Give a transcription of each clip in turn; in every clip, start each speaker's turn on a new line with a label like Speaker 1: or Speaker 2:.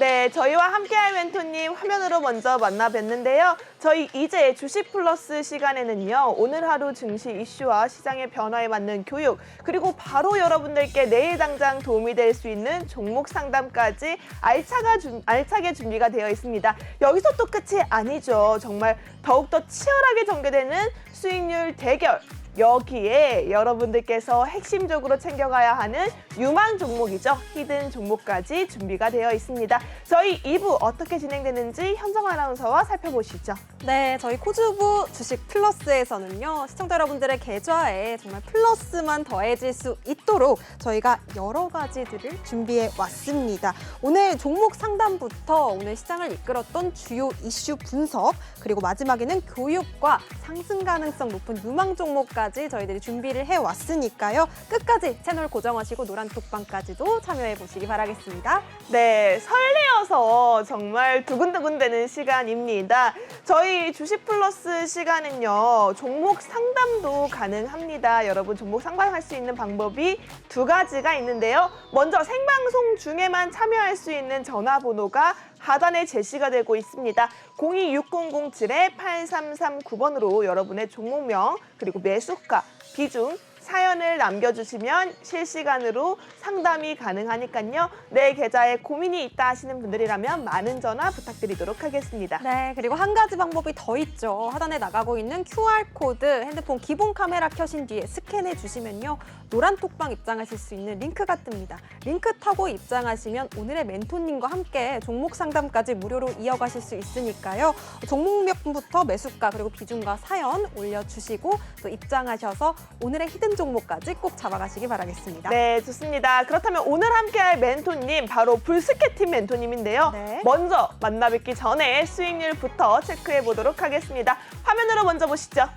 Speaker 1: 네, 저희와 함께할 멘토님 화면으로 먼저 만나 뵀는데요. 저희 이제 주식 플러스 시간에는요. 오늘 하루 증시 이슈와 시장의 변화에 맞는 교육, 그리고 바로 여러분들께 내일 당장 도움이 될 수 있는 종목 상담까지 알차게 준비가 되어 있습니다. 여기서 또 끝이 아니죠. 정말 더욱더 치열하게 전개되는 수익률 대결. 여기에 여러분들께서 핵심적으로 챙겨가야 하는 유망 종목이죠. 히든 종목까지 준비가 되어 있습니다. 저희 2부 어떻게 진행되는지 현정 아나운서와 살펴보시죠.
Speaker 2: 네, 저희 코즈부 주식 플러스에서는요. 시청자 여러분들의 계좌에 정말 플러스만 더해질 수 있도록 저희가 여러 가지들을 준비해 왔습니다. 오늘 종목 상담부터 오늘 시장을 이끌었던 주요 이슈 분석, 그리고 마지막에는 교육과 상승 가능성 높은 유망 종목까지 저희들이 준비를 해왔으니까요. 끝까지 채널 고정하시고 노란톡방까지도 참여해 보시기 바라겠습니다.
Speaker 1: 네, 설레어서 정말 두근두근 되는 시간입니다. 저희 주식 플러스 시간은요, 종목 상담도 가능합니다. 여러분, 종목 상담할 수 있는 방법이 두 가지가 있는데요. 먼저 생방송 중에만 참여할 수 있는 전화번호가 하단에 제시가 되고 있습니다. 026007-8339번으로 여러분의 종목명, 그리고 매수가, 비중, 사연을 남겨주시면 실시간으로 상담이 가능하니까요. 내 계좌에 고민이 있다 하시는 분들이라면 많은 전화 부탁드리도록 하겠습니다.
Speaker 2: 네, 그리고 한 가지 방법이 더 있죠. 하단에 나가고 있는 QR코드 핸드폰 기본 카메라 켜신 뒤에 스캔해 주시면요. 노란 톡방 입장하실 수 있는 링크가 뜹니다. 링크 타고 입장하시면 오늘의 멘토님과 함께 종목 상담까지 무료로 이어가실 수 있으니까요. 종목명부터 매수가 그리고 비중과 사연 올려주시고 또 입장하셔서 오늘의 히든 종목까지 꼭 잡아가시기 바라겠습니다.
Speaker 1: 네, 좋습니다. 그렇다면 오늘 함께할 멘토님 바로 불스케팀 멘토님인데요.
Speaker 2: 네.
Speaker 1: 먼저 만나 뵙기 전에 수익률부터 체크해 보도록 하겠습니다. 화면으로 먼저 보시죠.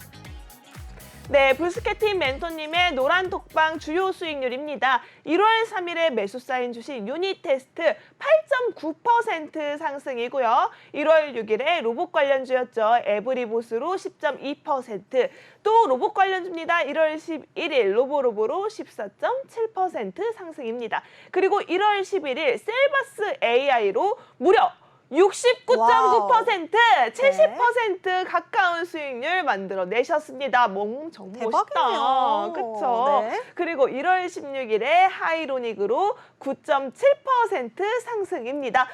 Speaker 1: 네, 불스케팀 멘토님의 노란 톡방 주요 수익률입니다. 1월 3일에 매수 쌓인 주식 유닛 테스트 8.9% 상승이고요. 1월 6일에 로봇 관련주였죠. 에브리봇으로 10.2%, 또 로봇 관련주입니다. 1월 11일 로보로보로 14.7% 상승입니다. 그리고 1월 11일 셀바스 AI로 무려 69.9%, 70% 가까운 수익률 만들어내셨습니다. 정말 멋있다. 그쵸?
Speaker 2: 네.
Speaker 1: 그리고 1월 16일에 하이로닉으로 9.7% 상승입니다.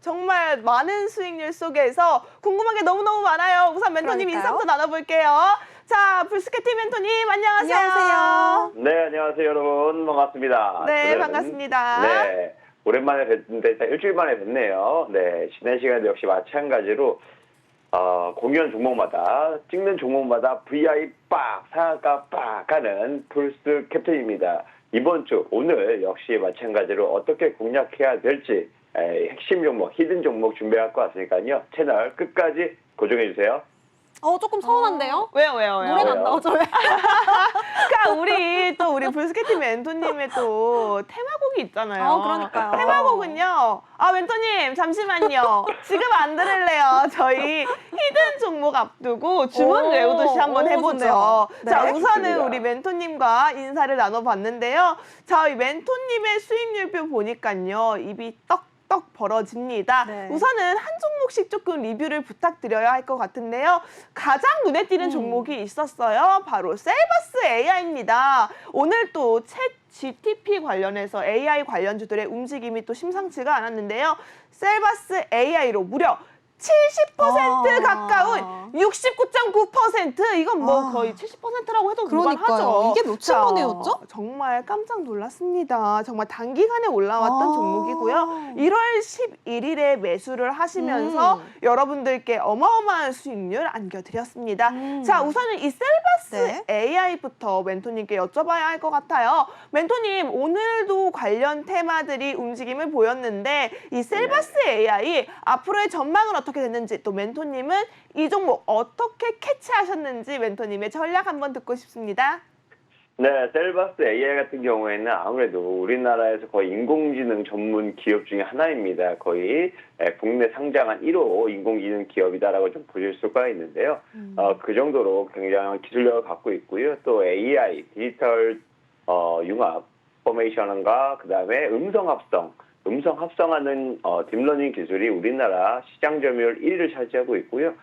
Speaker 1: 정말 많은 수익률 속에서 궁금한 게 너무너무 많아요. 우선 멘토님 인사부터 나눠볼게요. 자, 불스케팀 멘토님 안녕하세요.
Speaker 2: 안녕하세요.
Speaker 3: 네, 안녕하세요, 여러분. 반갑습니다.
Speaker 1: 네, 반갑습니다.
Speaker 3: 네, 오랜만에 뵀는데 일주일 만에 뵀네요. 네, 지난 시간에도 역시 마찬가지로 공유한 종목마다, 찍는 종목마다 VI 빡, 상한가 빡 하는 풀스 캡틴입니다. 이번 주 오늘 역시 마찬가지로 어떻게 공략해야 될지 핵심 종목, 히든 종목 준비할 것 같으니까요. 채널 끝까지 고정해주세요.
Speaker 2: 조금 서운한데요?
Speaker 1: 왜요?
Speaker 2: 노래가 안 나오죠?
Speaker 1: 그러니까 우리 불스케팀 멘토님의 또 테마곡이 있잖아요.
Speaker 2: 그러니까요.
Speaker 1: 테마곡은요. 멘토님 잠시만요. 지금 안 들을래요. 저희 히든 종목 앞두고 주문 외우듯이 한번 해보죠.
Speaker 2: 좋네요.
Speaker 1: 자,
Speaker 2: 네.
Speaker 1: 우선은
Speaker 3: 좋습니다.
Speaker 1: 우리 멘토님과 인사를 나눠봤는데요. 자, 이 멘토님의 수익률표 보니까요. 입이 떡 벌어집니다.
Speaker 2: 네.
Speaker 1: 우선은 한 종목씩 조금 리뷰를 부탁드려야 할 것 같은데요. 가장 눈에 띄는 종목이 있었어요. 바로 셀바스 AI입니다. 오늘 또 챗 GTP 관련해서 AI 관련주들의 움직임이 또 심상치가 않았는데요. 셀바스 AI로 무려 70% 가까운 69.9%, 이건 뭐 거의 70%라고 해도 무방하죠.
Speaker 2: 이게 며칠 만에였죠?
Speaker 1: 정말 깜짝 놀랐습니다. 정말 단기간에 올라왔던 종목이고요. 1월 11일에 매수를 하시면서 여러분들께 어마어마한 수익률 안겨드렸습니다. 자, 우선은 이 셀바스 AI부터 멘토님께 여쭤봐야 할 것 같아요. 멘토님, 오늘도 관련 테마들이 움직임을 보였는데 이 셀바스 AI 앞으로의 전망은 어떻게 됐는지, 또 멘토님은 이 종목 어떻게 캐치하셨는지 멘토님의 전략 한번 듣고 싶습니다.
Speaker 3: 네, 셀바스 AI 같은 경우에는 아무래도 우리나라에서 거의 인공지능 전문 기업 중에 하나입니다. 거의 국내 상장한 1호 인공지능 기업이다라고 좀 보실 수가 있는데요. 그 정도로 굉장한 기술력을 갖고 있고요. 또 AI, 디지털 융합, 포메이션과 그다음에 음성 합성, 음성 합성하는 딥러닝 기술이 우리나라 시장 점유율 1위를 차지하고 있고요.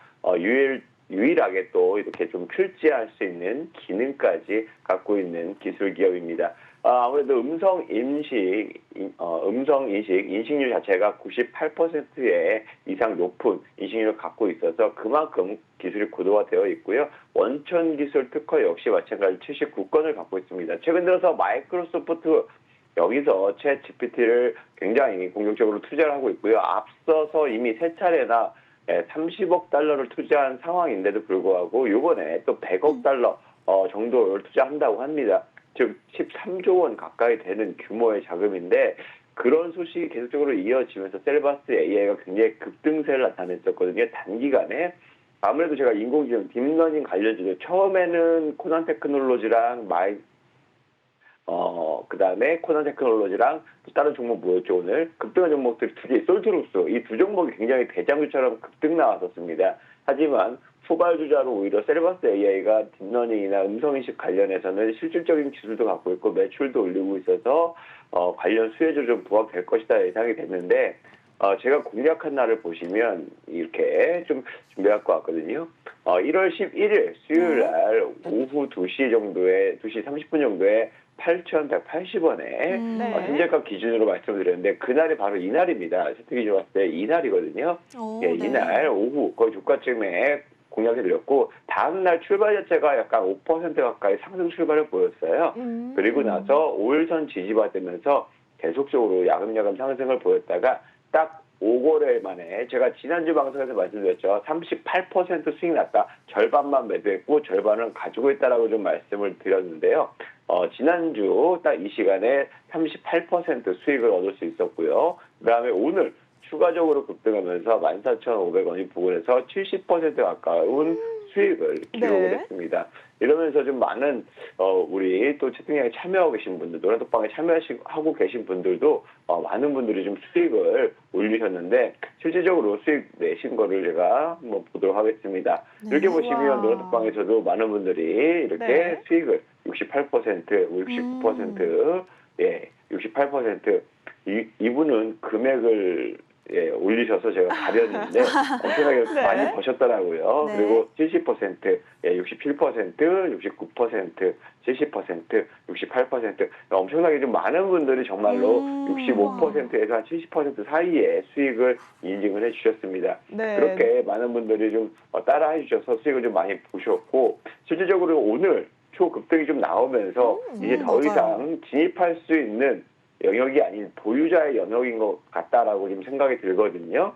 Speaker 3: 유일하게 또 이렇게 좀 출제할 수 있는 기능까지 갖고 있는 기술 기업입니다. 아무래도 음성 인식 인식률 자체가 98%의 이상 높은 인식률을 갖고 있어서 그만큼 기술이 고도화되어 있고요. 원천 기술 특허 역시 마찬가지로 79건을 갖고 있습니다. 최근 들어서 마이크로소프트 여기서 챗 GPT를 굉장히 공격적으로 투자를 하고 있고요. 앞서서 이미 3차례나 30억 달러를 투자한 상황인데도 불구하고 이번에 또 100억 달러 정도를 투자한다고 합니다. 즉 13조 원 가까이 되는 규모의 자금인데 그런 소식이 계속적으로 이어지면서 셀바스 AI가 굉장히 급등세를 나타냈었거든요. 단기간에. 아무래도 제가 인공지능, 딥러닝 관련주들 처음에는 코난 테크놀로지랑 그다음에 코난 테크놀로지랑 또 다른 종목 뭐였죠 오늘? 급등한 종목들 두 개, 솔트룩스 이 두 종목이 굉장히 대장주처럼 급등 나왔었습니다. 하지만 후발주자로 오히려 셀바스 AI가 딥러닝이나 음성인식 관련해서는 실질적인 기술도 갖고 있고 매출도 올리고 있어서 관련 수혜주 좀 부각될 것이다 예상이 됐는데 제가 공략한 날을 보시면 이렇게 좀 준비할 것 같거든요. 1월 11일 수요일 날 오후 2시 30분 정도에 8,180원에
Speaker 1: 네.
Speaker 3: 현재가 기준으로 말씀드렸는데 그날이 바로 이날입니다. 세트 기준 봤을 때 이날이거든요. 예,
Speaker 2: 네.
Speaker 3: 이날 오후 거의 주가쯤에 공략해드렸고 다음날 출발 자체가 약간 5% 가까이 상승 출발을 보였어요. 그리고 나서 5일선 지지받으면서 계속적으로 야금야금 상승을 보였다가 딱 5거래 만에 제가 지난주 방송에서 말씀드렸죠. 38% 수익 났다. 절반만 매도했고 절반은 가지고 있다라고 좀 말씀을 드렸는데요. 지난주 딱 이 시간에 38% 수익을 얻을 수 있었고요. 그다음에 오늘 추가적으로 급등하면서 14,500원이 부근에서 70% 가까운 수익을 기록을
Speaker 1: 네.
Speaker 3: 했습니다. 이러면서 좀 많은 우리 또 채팅창에 참여하고 계신 분들, 노란톡방에 참여하고 계신 분들도 많은 분들이 좀 수익을 올리셨는데 실질적으로 수익 내신 거를 제가 한번 보도록 하겠습니다.
Speaker 2: 네.
Speaker 3: 이렇게 보시면
Speaker 1: 와.
Speaker 3: 노란톡방에서도 많은 분들이 이렇게
Speaker 1: 네.
Speaker 3: 수익을 68%, 69%, 예, 68% 이분은 금액을 올리셔서 제가 가렸는데 엄청나게
Speaker 1: 네.
Speaker 3: 많이 버셨더라고요.
Speaker 2: 네.
Speaker 3: 그리고 70%, 67%, 69%, 70%, 68% 엄청나게 좀 많은 분들이 정말로 65%에서 한 70% 사이에 수익을 인증을 해주셨습니다.
Speaker 1: 네.
Speaker 3: 그렇게 많은 분들이 좀 따라해 주셔서 수익을 좀 많이 보셨고 실질적으로 오늘 초급등이 좀 나오면서 이제 더
Speaker 2: 맞아요.
Speaker 3: 이상 진입할 수 있는 영역이 아닌 보유자의 영역인 것 같다라고 지금 생각이 들거든요.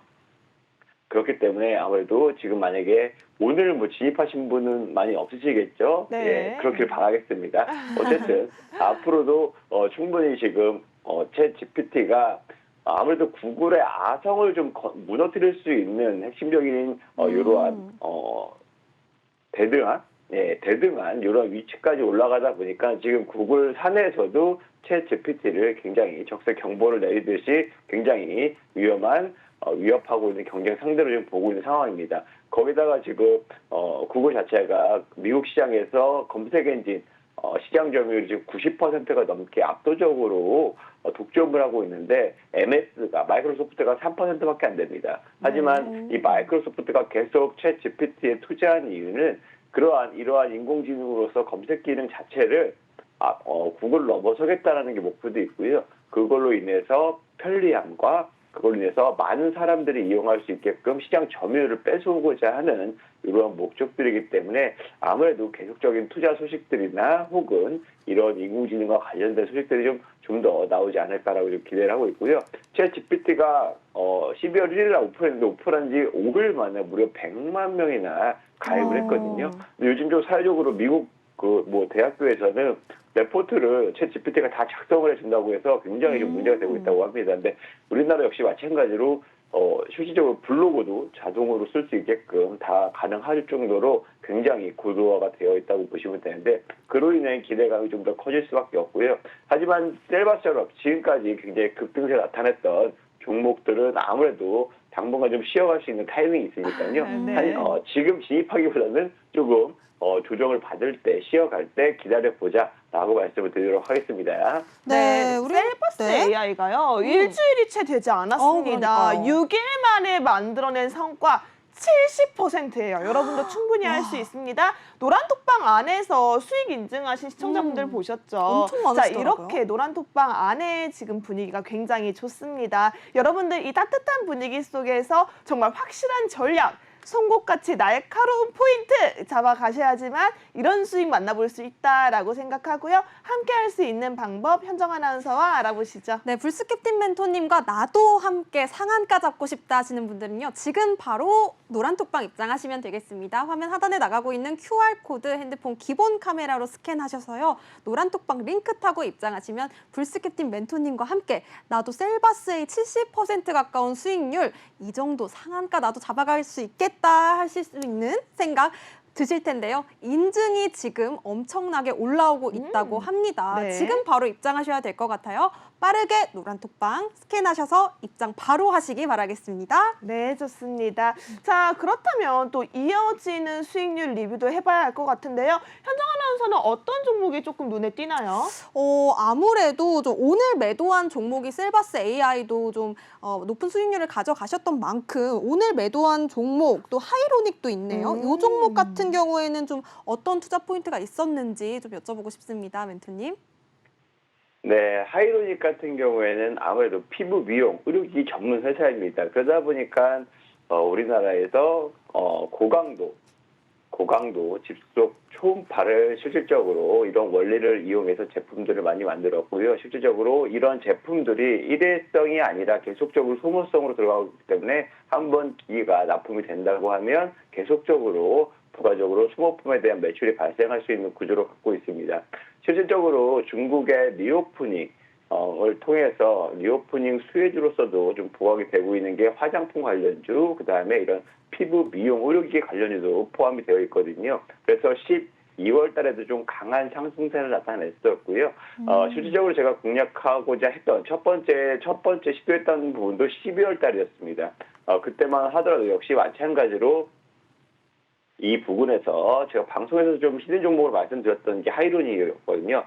Speaker 3: 그렇기 때문에 아무래도 지금 만약에 오늘 뭐 진입하신 분은 많이 없으시겠죠?
Speaker 1: 네.
Speaker 3: 예, 그렇길 바라겠습니다. 어쨌든 앞으로도 충분히 지금 챗 GPT가 아무래도 구글의 아성을 좀 무너뜨릴 수 있는 핵심적인 이러한 대등한 이런 위치까지 올라가다 보니까 지금 구글 사내에서도 챗 GPT를 굉장히 적색 경보를 내리듯이 굉장히 위협하고 있는 경쟁 상대로 지금 보고 있는 상황입니다. 거기다가 지금 구글 자체가 미국 시장에서 검색 엔진 시장 점유율이 지금 90%가 넘게 압도적으로 독점을 하고 있는데 마이크로소프트가 3%밖에 안 됩니다. 하지만 이 마이크로소프트가 계속 챗 GPT에 투자한 이유는 이러한 인공지능으로서 검색 기능 자체를 구글을 넘어서겠다라는 게 목표도 있고요. 그걸로 인해서 편리함과 그걸로 인해서 많은 사람들이 이용할 수 있게끔 시장 점유율을 뺏어오고자 하는 이러한 목적들이기 때문에 아무래도 계속적인 투자 소식들이나 혹은 이런 인공지능과 관련된 소식들이 좀 더 나오지 않을까라고 좀 기대를 하고 있고요. 챗 GPT가 12월 1일 날 오픈했는데 오픈한 지 5일 만에 무려 100만 명이나 가입을 했거든요. 근데 요즘 좀 사회적으로 미국 대학교에서는 레포트를 챗 GPT가 다 작성을 해준다고 해서 굉장히 좀 문제가 되고 있다고 합니다. 근데 우리나라 역시 마찬가지로 실질적으로 블로그도 자동으로 쓸 수 있게끔 다 가능할 정도로 굉장히 고도화가 되어 있다고 보시면 되는데 그로 인해 기대감이 좀 더 커질 수밖에 없고요. 하지만 셀바처럼 지금까지 굉장히 급등세 나타냈던 종목들은 아무래도 당분간 좀 쉬어갈 수 있는 타이밍이 있으니까요.
Speaker 1: 네.
Speaker 3: 지금 진입하기보다는 조금 조정을 받을 때 쉬어갈 때 기다려보자 라고 말씀을 드리도록 하겠습니다.
Speaker 1: 네,
Speaker 2: 우리
Speaker 1: 셀버스 AI가요. 일주일이 채 되지 않았습니다.
Speaker 2: 그러니까요.
Speaker 1: 6일 만에 만들어낸 성과 70%예요. 여러분도 충분히 할 수 있습니다. 노란톡방 안에서 수익 인증하신 시청자분들 보셨죠?
Speaker 2: 엄청
Speaker 1: 자,
Speaker 2: 많으시더라고요.
Speaker 1: 이렇게 노란톡방 안에 지금 분위기가 굉장히 좋습니다. 여러분들 이 따뜻한 분위기 속에서 정말 확실한 전략, 송곳같이 날카로운 포인트 잡아가셔야지만 이런 수익 만나볼 수 있다라고 생각하고요. 함께 할 수 있는 방법 현정 아나운서와 알아보시죠.
Speaker 2: 네, 불스캡틴 멘토님과 나도 함께 상한가 잡고 싶다 하시는 분들은요. 지금 바로 노란톡방 입장하시면 되겠습니다. 화면 하단에 나가고 있는 QR코드 핸드폰 기본 카메라로 스캔하셔서요. 노란톡방 링크 타고 입장하시면 불스캡틴 멘토님과 함께 나도 셀바스의 70% 가까운 수익률 이 정도 상한가 나도 잡아갈 수 있겠다 하실 수 있는 생각 드실 텐데요. 인증이 지금 엄청나게 올라오고 있다고 합니다.
Speaker 1: 네.
Speaker 2: 지금 바로 입장하셔야 될 것 같아요. 빠르게 노란톡방 스캔하셔서 입장 바로 하시기 바라겠습니다.
Speaker 1: 네, 좋습니다. 자, 그렇다면 또 이어지는 수익률 리뷰도 해봐야 할 것 같은데요. 현정 아나운서는 어떤 종목이 조금 눈에 띄나요?
Speaker 2: 아무래도 좀 오늘 매도한 종목이 셀바스 AI도 좀 높은 수익률을 가져가셨던 만큼 오늘 매도한 종목 또 하이로닉도 있네요. 이 종목 같은 경우에는 좀 어떤 투자 포인트가 있었는지 좀 여쭤보고 싶습니다, 멘토님.
Speaker 3: 네, 하이로닉 같은 경우에는 아무래도 피부 미용, 의료기기 전문 회사입니다. 그러다 보니까 우리나라에서 고강도 집속 초음파를 실질적으로 이런 원리를 이용해서 제품들을 많이 만들었고요. 실질적으로 이런 제품들이 일회성이 아니라 계속적으로 소모성으로 들어가기 때문에 한번 기기가 납품이 된다고 하면 계속적으로 부가적으로 소모품에 대한 매출이 발생할 수 있는 구조를 갖고 있습니다. 실질적으로 중국의 리오프닝을 통해서 리오프닝 수혜주로서도 좀 부각이 되고 있는 게 화장품 관련주, 그다음에 이런 피부 미용 의료기기 관련주도 포함이 되어 있거든요. 그래서 12월 달에도 좀 강한 상승세를 나타냈었고요. 실질적으로 제가 공략하고자 했던 첫 번째 시도했던 부분도 12월 달이었습니다. 그때만 하더라도 역시 마찬가지로 이 부분에서 제가 방송에서 좀 히든 종목을 말씀드렸던 게 하이로닉이었거든요.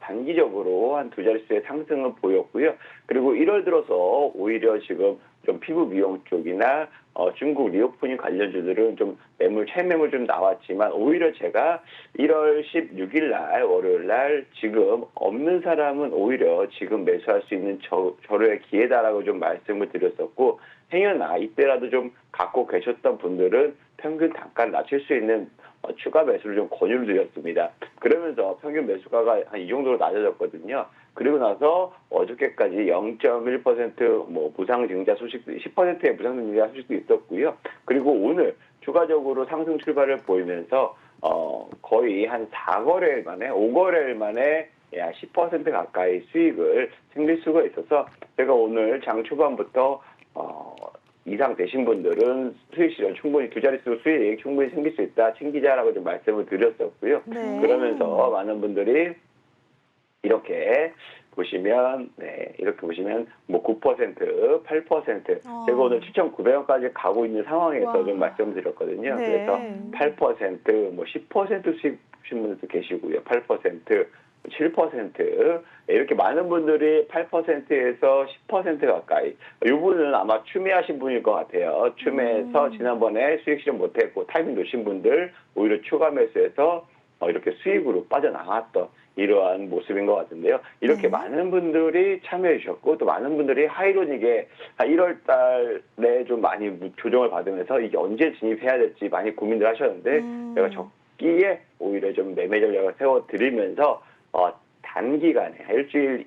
Speaker 3: 단기적으로 한 두 자릿수의 상승을 보였고요. 그리고 1월 들어서 오히려 지금 좀 피부 미용 쪽이나 중국 리오프닝 관련주들은 좀 최매물 좀 나왔지만 오히려 제가 1월 16일 날 월요일 날 지금 없는 사람은 오히려 지금 매수할 수 있는 절호의 기회다라고 좀 말씀을 드렸었고 행여나 이때라도 좀 갖고 계셨던 분들은 평균 단가를 낮출 수 있는 추가 매수를 좀 권유를 드렸습니다. 그러면서 평균 매수가가 한 이 정도로 낮아졌거든요. 그리고 나서 어저께까지 0.1% 무상 증자 소식도 10%의 무상 증자 소식도 있었고요. 그리고 오늘 추가적으로 상승 출발을 보이면서 거의 한 5거래일 만에 약 10% 가까이 수익을 챙길 수가 있어서 제가 오늘 장 초반부터 이상 되신 분들은 수익 실현 충분히 두 자릿수 수익 충분히 생길 수 있다 챙기자라고 좀 말씀을 드렸었고요.
Speaker 1: 네.
Speaker 3: 그러면서 많은 분들이 이렇게 보시면 9%, 8% 제가 오늘 7,900원까지 가고 있는 상황에서 좀 말씀드렸거든요.
Speaker 1: 네.
Speaker 3: 그래서 8%, 10% 수익 보신 분들도 계시고요. 8%, 7% 이렇게 많은 분들이 8%에서 10% 가까이 이 분은 아마 추매하신 분일 것 같아요. 추매해서 지난번에 수익 실현 못했고 타이밍 놓으신 분들 오히려 추가 매수해서 이렇게 수익으로 빠져나갔던 이러한 모습인 것 같은데요. 이렇게 많은 분들이 참여해 주셨고 또 많은 분들이 하이로닉에 1월 달에 좀 많이 조정을 받으면서 이게 언제 진입해야 될지 많이 고민을 하셨는데 제가 적기에 오히려 좀 매매 전략을 세워드리면서 단기간에 일주일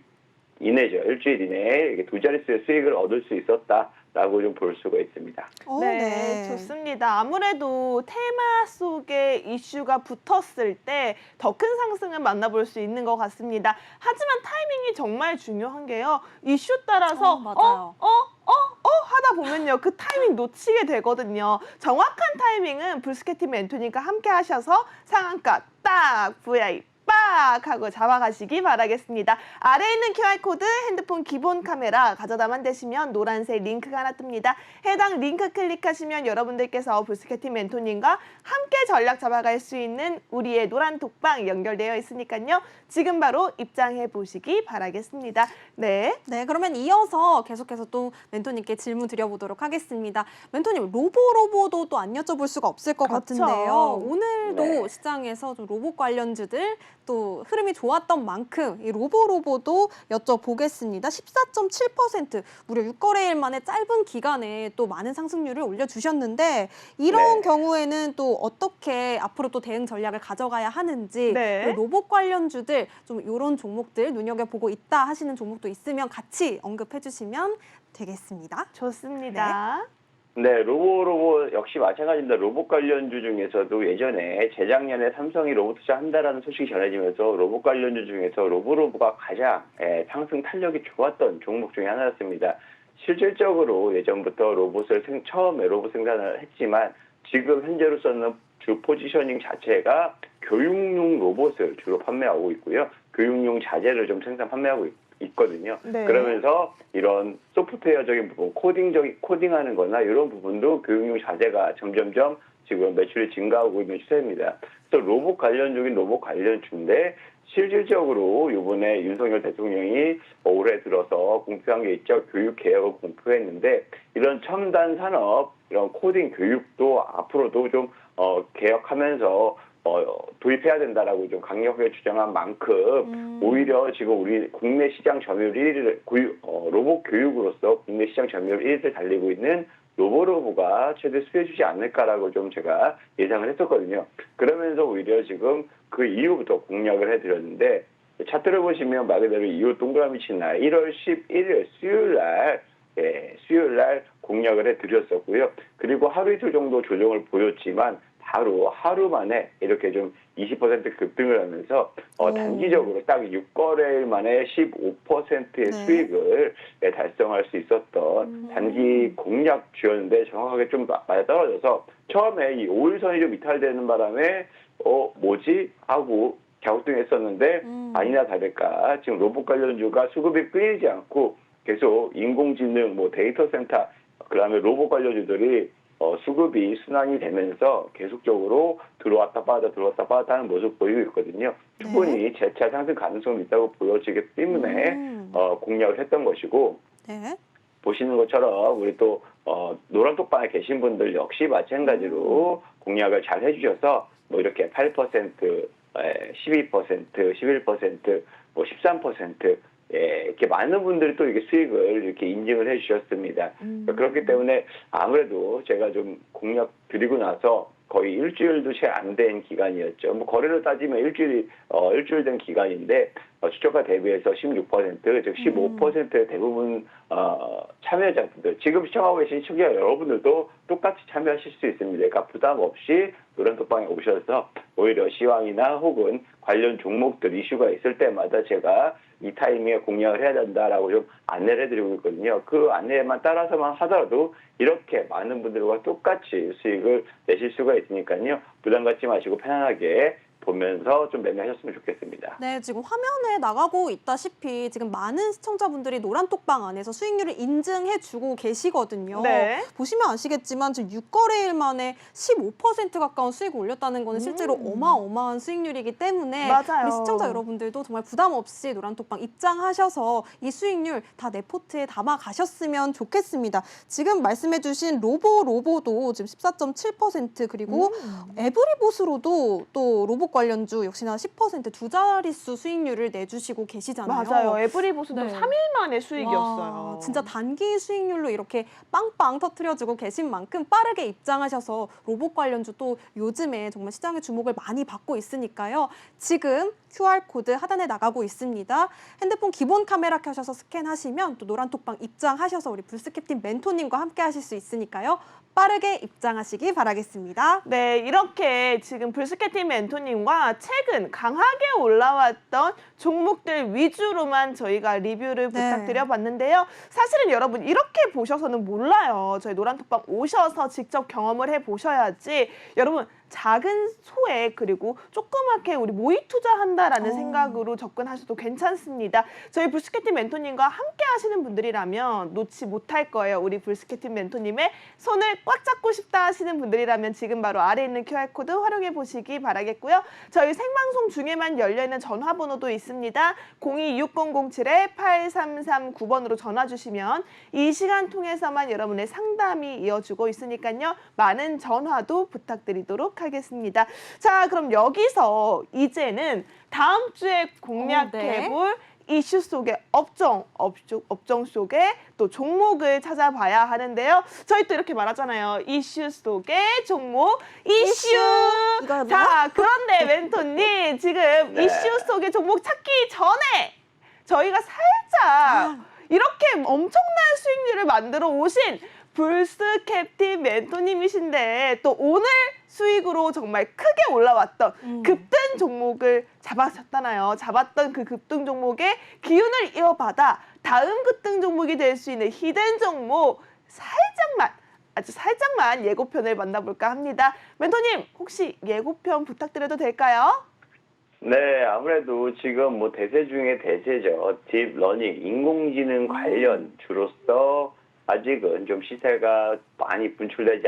Speaker 3: 이내에 이렇게 두 자릿수의 수익을 얻을 수 있었다라고 좀 볼 수가 있습니다.
Speaker 1: 네, 좋습니다. 아무래도 테마 속에 이슈가 붙었을 때 더 큰 상승을 만나볼 수 있는 것 같습니다. 하지만 타이밍이 정말 중요한 게요. 이슈 따라서
Speaker 2: 맞아요.
Speaker 1: 하다 보면요. 그 타이밍 놓치게 되거든요. 정확한 타이밍은 불스캐팀 멘토님과 함께 하셔서 상한가 딱 VI 빡 빡 하고 잡아가시기 바라겠습니다. 아래에 있는 QR코드 핸드폰 기본 카메라 가져다만 대시면 노란색 링크가 하나 뜹니다. 해당 링크 클릭하시면 여러분들께서 불스케팀 멘토님과 함께 전략 잡아갈 수 있는 우리의 노란 톡방 연결되어 있으니까요. 지금 바로 입장해 보시기 바라겠습니다. 네.
Speaker 2: 네, 그러면 이어서 계속해서 또 멘토님께 질문 드려보도록 하겠습니다. 멘토님, 로보도 또 안 여쭤볼 수가 없을 것
Speaker 1: 그렇죠.
Speaker 2: 같은데요. 오늘도
Speaker 3: 네.
Speaker 2: 시장에서 좀 로봇 관련주들 또 흐름이 좋았던 만큼 이 로보도 여쭤보겠습니다. 14.7% 무려 6거래일 만에 짧은 기간에 또 많은 상승률을 올려주셨는데 이런
Speaker 3: 네.
Speaker 2: 경우에는 또 어떻게 앞으로 또 대응 전략을 가져가야 하는지
Speaker 1: 네.
Speaker 2: 그리고 로봇 관련주들 좀 이런 종목들 눈여겨보고 있다 하시는 종목도 있으면 같이 언급해 주시면 되겠습니다.
Speaker 1: 좋습니다.
Speaker 3: 네, 로보 역시 마찬가지입니다. 로봇 관련주 중에서도 예전에 재작년에 삼성이 로봇 투자한다라는 소식이 전해지면서 로봇 관련주 중에서 로보가 가장 상승 탄력이 좋았던 종목 중에 하나였습니다. 실질적으로 예전부터 처음에 로봇 생산을 했지만 지금 현재로서는 주 포지셔닝 자체가 교육용 로봇을 주로 판매하고 있고요. 교육용 자재를 좀 생산 판매하고 있거든요.
Speaker 1: 네.
Speaker 3: 그러면서 이런 소프트웨어적인 부분, 코딩하는 거나 이런 부분도 교육용 자재가 점점점 지금 매출이 증가하고 있는 추세입니다. 그래서 로봇 관련주긴 로봇 관련주인데 실질적으로 이번에 윤석열 대통령이 올해 들어서 공표한 게 있죠. 교육 개혁을 공표했는데 이런 첨단 산업, 이런 코딩 교육도 앞으로도 좀 개혁하면서 도입해야 된다라고 좀 강력하게 주장한 만큼 오히려 지금 우리 국내 시장 점유율 1위를 로봇 교육으로서 국내 시장 점유율 1위를 달리고 있는 로보가 최대 수혜주지 않을까라고 좀 제가 예상을 했었거든요. 그러면서 오히려 지금 그 이후부터 공략을 해드렸는데 차트를 보시면 말 그대로 이후 동그라미 친 날 1월 11일 수요일 날 공략을 해드렸었고요. 그리고 하루 이틀 정도 조정을 보였지만 바로 하루 만에 이렇게 좀 20% 급등을 하면서 단기적으로 딱 6거래일 만에 15%의 수익을 달성할 수 있었던 단기 공략주였는데 정확하게 좀 맞아 떨어져서 처음에 이 5일선이 좀 이탈되는 바람에 뭐지? 하고 갸우뚱했었는데 아니나 다를까 지금 로봇 관련주가 수급이 끊이지 않고 계속 인공지능, 데이터 센터, 그다음에 로봇 관련주들이 수급이 순환이 되면서 계속적으로 들어왔다 빠졌다 하는 모습을 보이고 있거든요. 충분히 재차 상승 가능성이 있다고 보여지기 때문에 공략을 했던 것이고
Speaker 2: 네.
Speaker 3: 보시는 것처럼 우리 또 노란톡방에 계신 분들 역시 마찬가지로 공략을 잘 해주셔서 이렇게 8%, 12%, 11%, 13% 이렇게 많은 분들이 또 이게 수익을 이렇게 인증을 해주셨습니다. 그렇기 때문에 아무래도 제가 좀 공략 드리고 나서 거의 일주일도 채 안 된 기간이었죠. 거래로 따지면 일주일 된 기간인데 추천가 대비해서 16%, 즉 15%의 대부분 참여자분들, 지금 시청하고 계신 시청자 여러분들도 똑같이 참여하실 수 있습니다. 그러니까 부담 없이 노란톡방에 오셔서 오히려 시황이나 혹은 관련 종목들 이슈가 있을 때마다 제가 이 타이밍에 공략을 해야 된다라고 좀 안내를 해드리고 있거든요. 그 안내만 따라서만 하더라도 이렇게 많은 분들과 똑같이 수익을 내실 수가 있으니까요. 부담 갖지 마시고 편안하게 보면서 좀 매매하셨으면 좋겠습니다.
Speaker 2: 네, 지금 화면에 나가고 있다시피 지금 많은 시청자분들이 노란톡방 안에서 수익률을 인증해주고 계시거든요.
Speaker 1: 네.
Speaker 2: 보시면 아시겠지만 지금 6거래일 만에 15% 가까운 수익을 올렸다는 거는 실제로 어마어마한 수익률이기 때문에
Speaker 1: 맞아요.
Speaker 2: 우리 시청자 여러분들도 정말 부담 없이 노란톡방 입장하셔서 이 수익률 다 내 포트에 담아 가셨으면 좋겠습니다. 지금 말씀해주신 로보도 지금 14.7% 그리고 에브리봇으로도 또 로봇 관련주 역시나 10%두 자릿수 수익률을 내주시고 계시잖아요.
Speaker 1: 맞아요. 에브리보스도
Speaker 2: 네.
Speaker 1: 3일 만에 수익이었어요.
Speaker 2: 와, 진짜 단기 수익률로 이렇게 빵빵 터트려주고 계신 만큼 빠르게 입장하셔서 로봇 관련주 또 요즘에 정말 시장의 주목을 많이 받고 있으니까요. 지금 QR코드 하단에 나가고 있습니다. 핸드폰 기본 카메라 켜셔서 스캔하시면 또 노란톡방 입장하셔서 우리 불스캡팀 멘토님과 함께 하실 수 있으니까요. 빠르게 입장하시기 바라겠습니다.
Speaker 1: 네, 이렇게 지금 불스케팀 멘토님과 최근 강하게 올라왔던 종목들 위주로만 저희가 리뷰를
Speaker 2: 네.
Speaker 1: 부탁드려 봤는데요. 사실은 여러분 이렇게 보셔서는 몰라요. 저희 노란톡방 오셔서 직접 경험을 해보셔야지. 여러분 작은 소액 그리고 조그맣게 우리 모의 투자한다라는 생각으로 접근하셔도 괜찮습니다. 저희 불스케팀 멘토님과 함께 하시는 분들이라면 놓지 못할 거예요. 우리 불스케팀 멘토님의 손을 꽉 잡고 싶다 하시는 분들이라면 지금 바로 아래에 있는 QR코드 활용해 보시기 바라겠고요. 저희 생방송 중에만 열려있는 전화번호도 있습니다. 026007-8339번으로 전화 주시면 이 시간 통해서만 여러분의 상담이 이어지고 있으니까요. 많은 전화도 부탁드리도록 하겠습니다. 자, 그럼 여기서 이제는 다음 주에 공략해볼 이슈 속의 업종 속의 또 종목을 찾아봐야 하는데요. 저희 또 이렇게 말하잖아요. 이슈 속의 종목, 이슈!
Speaker 2: 이거였나?
Speaker 1: 자, 그런데 멘토님, 지금
Speaker 3: 네.
Speaker 1: 이슈 속의 종목 찾기 전에 저희가 살짝 이렇게 엄청난 수익률을 만들어 오신 불스캡틴 멘토님이신데 또 오늘 수익으로 정말 크게 올라왔던 급등 종목을 잡았었잖아요. 잡았던 그 급등 종목의 기운을 이어받아 다음 급등 종목이 될 수 있는 히든 종목 아주 살짝만 예고편을 만나볼까 합니다. 멘토님 혹시 예고편 부탁드려도 될까요?
Speaker 3: 네, 아무래도 지금 뭐 대세 중에 대세죠. 딥러닝, 인공지능 관련 주로서 아직은 좀 시세가 많이 분출되지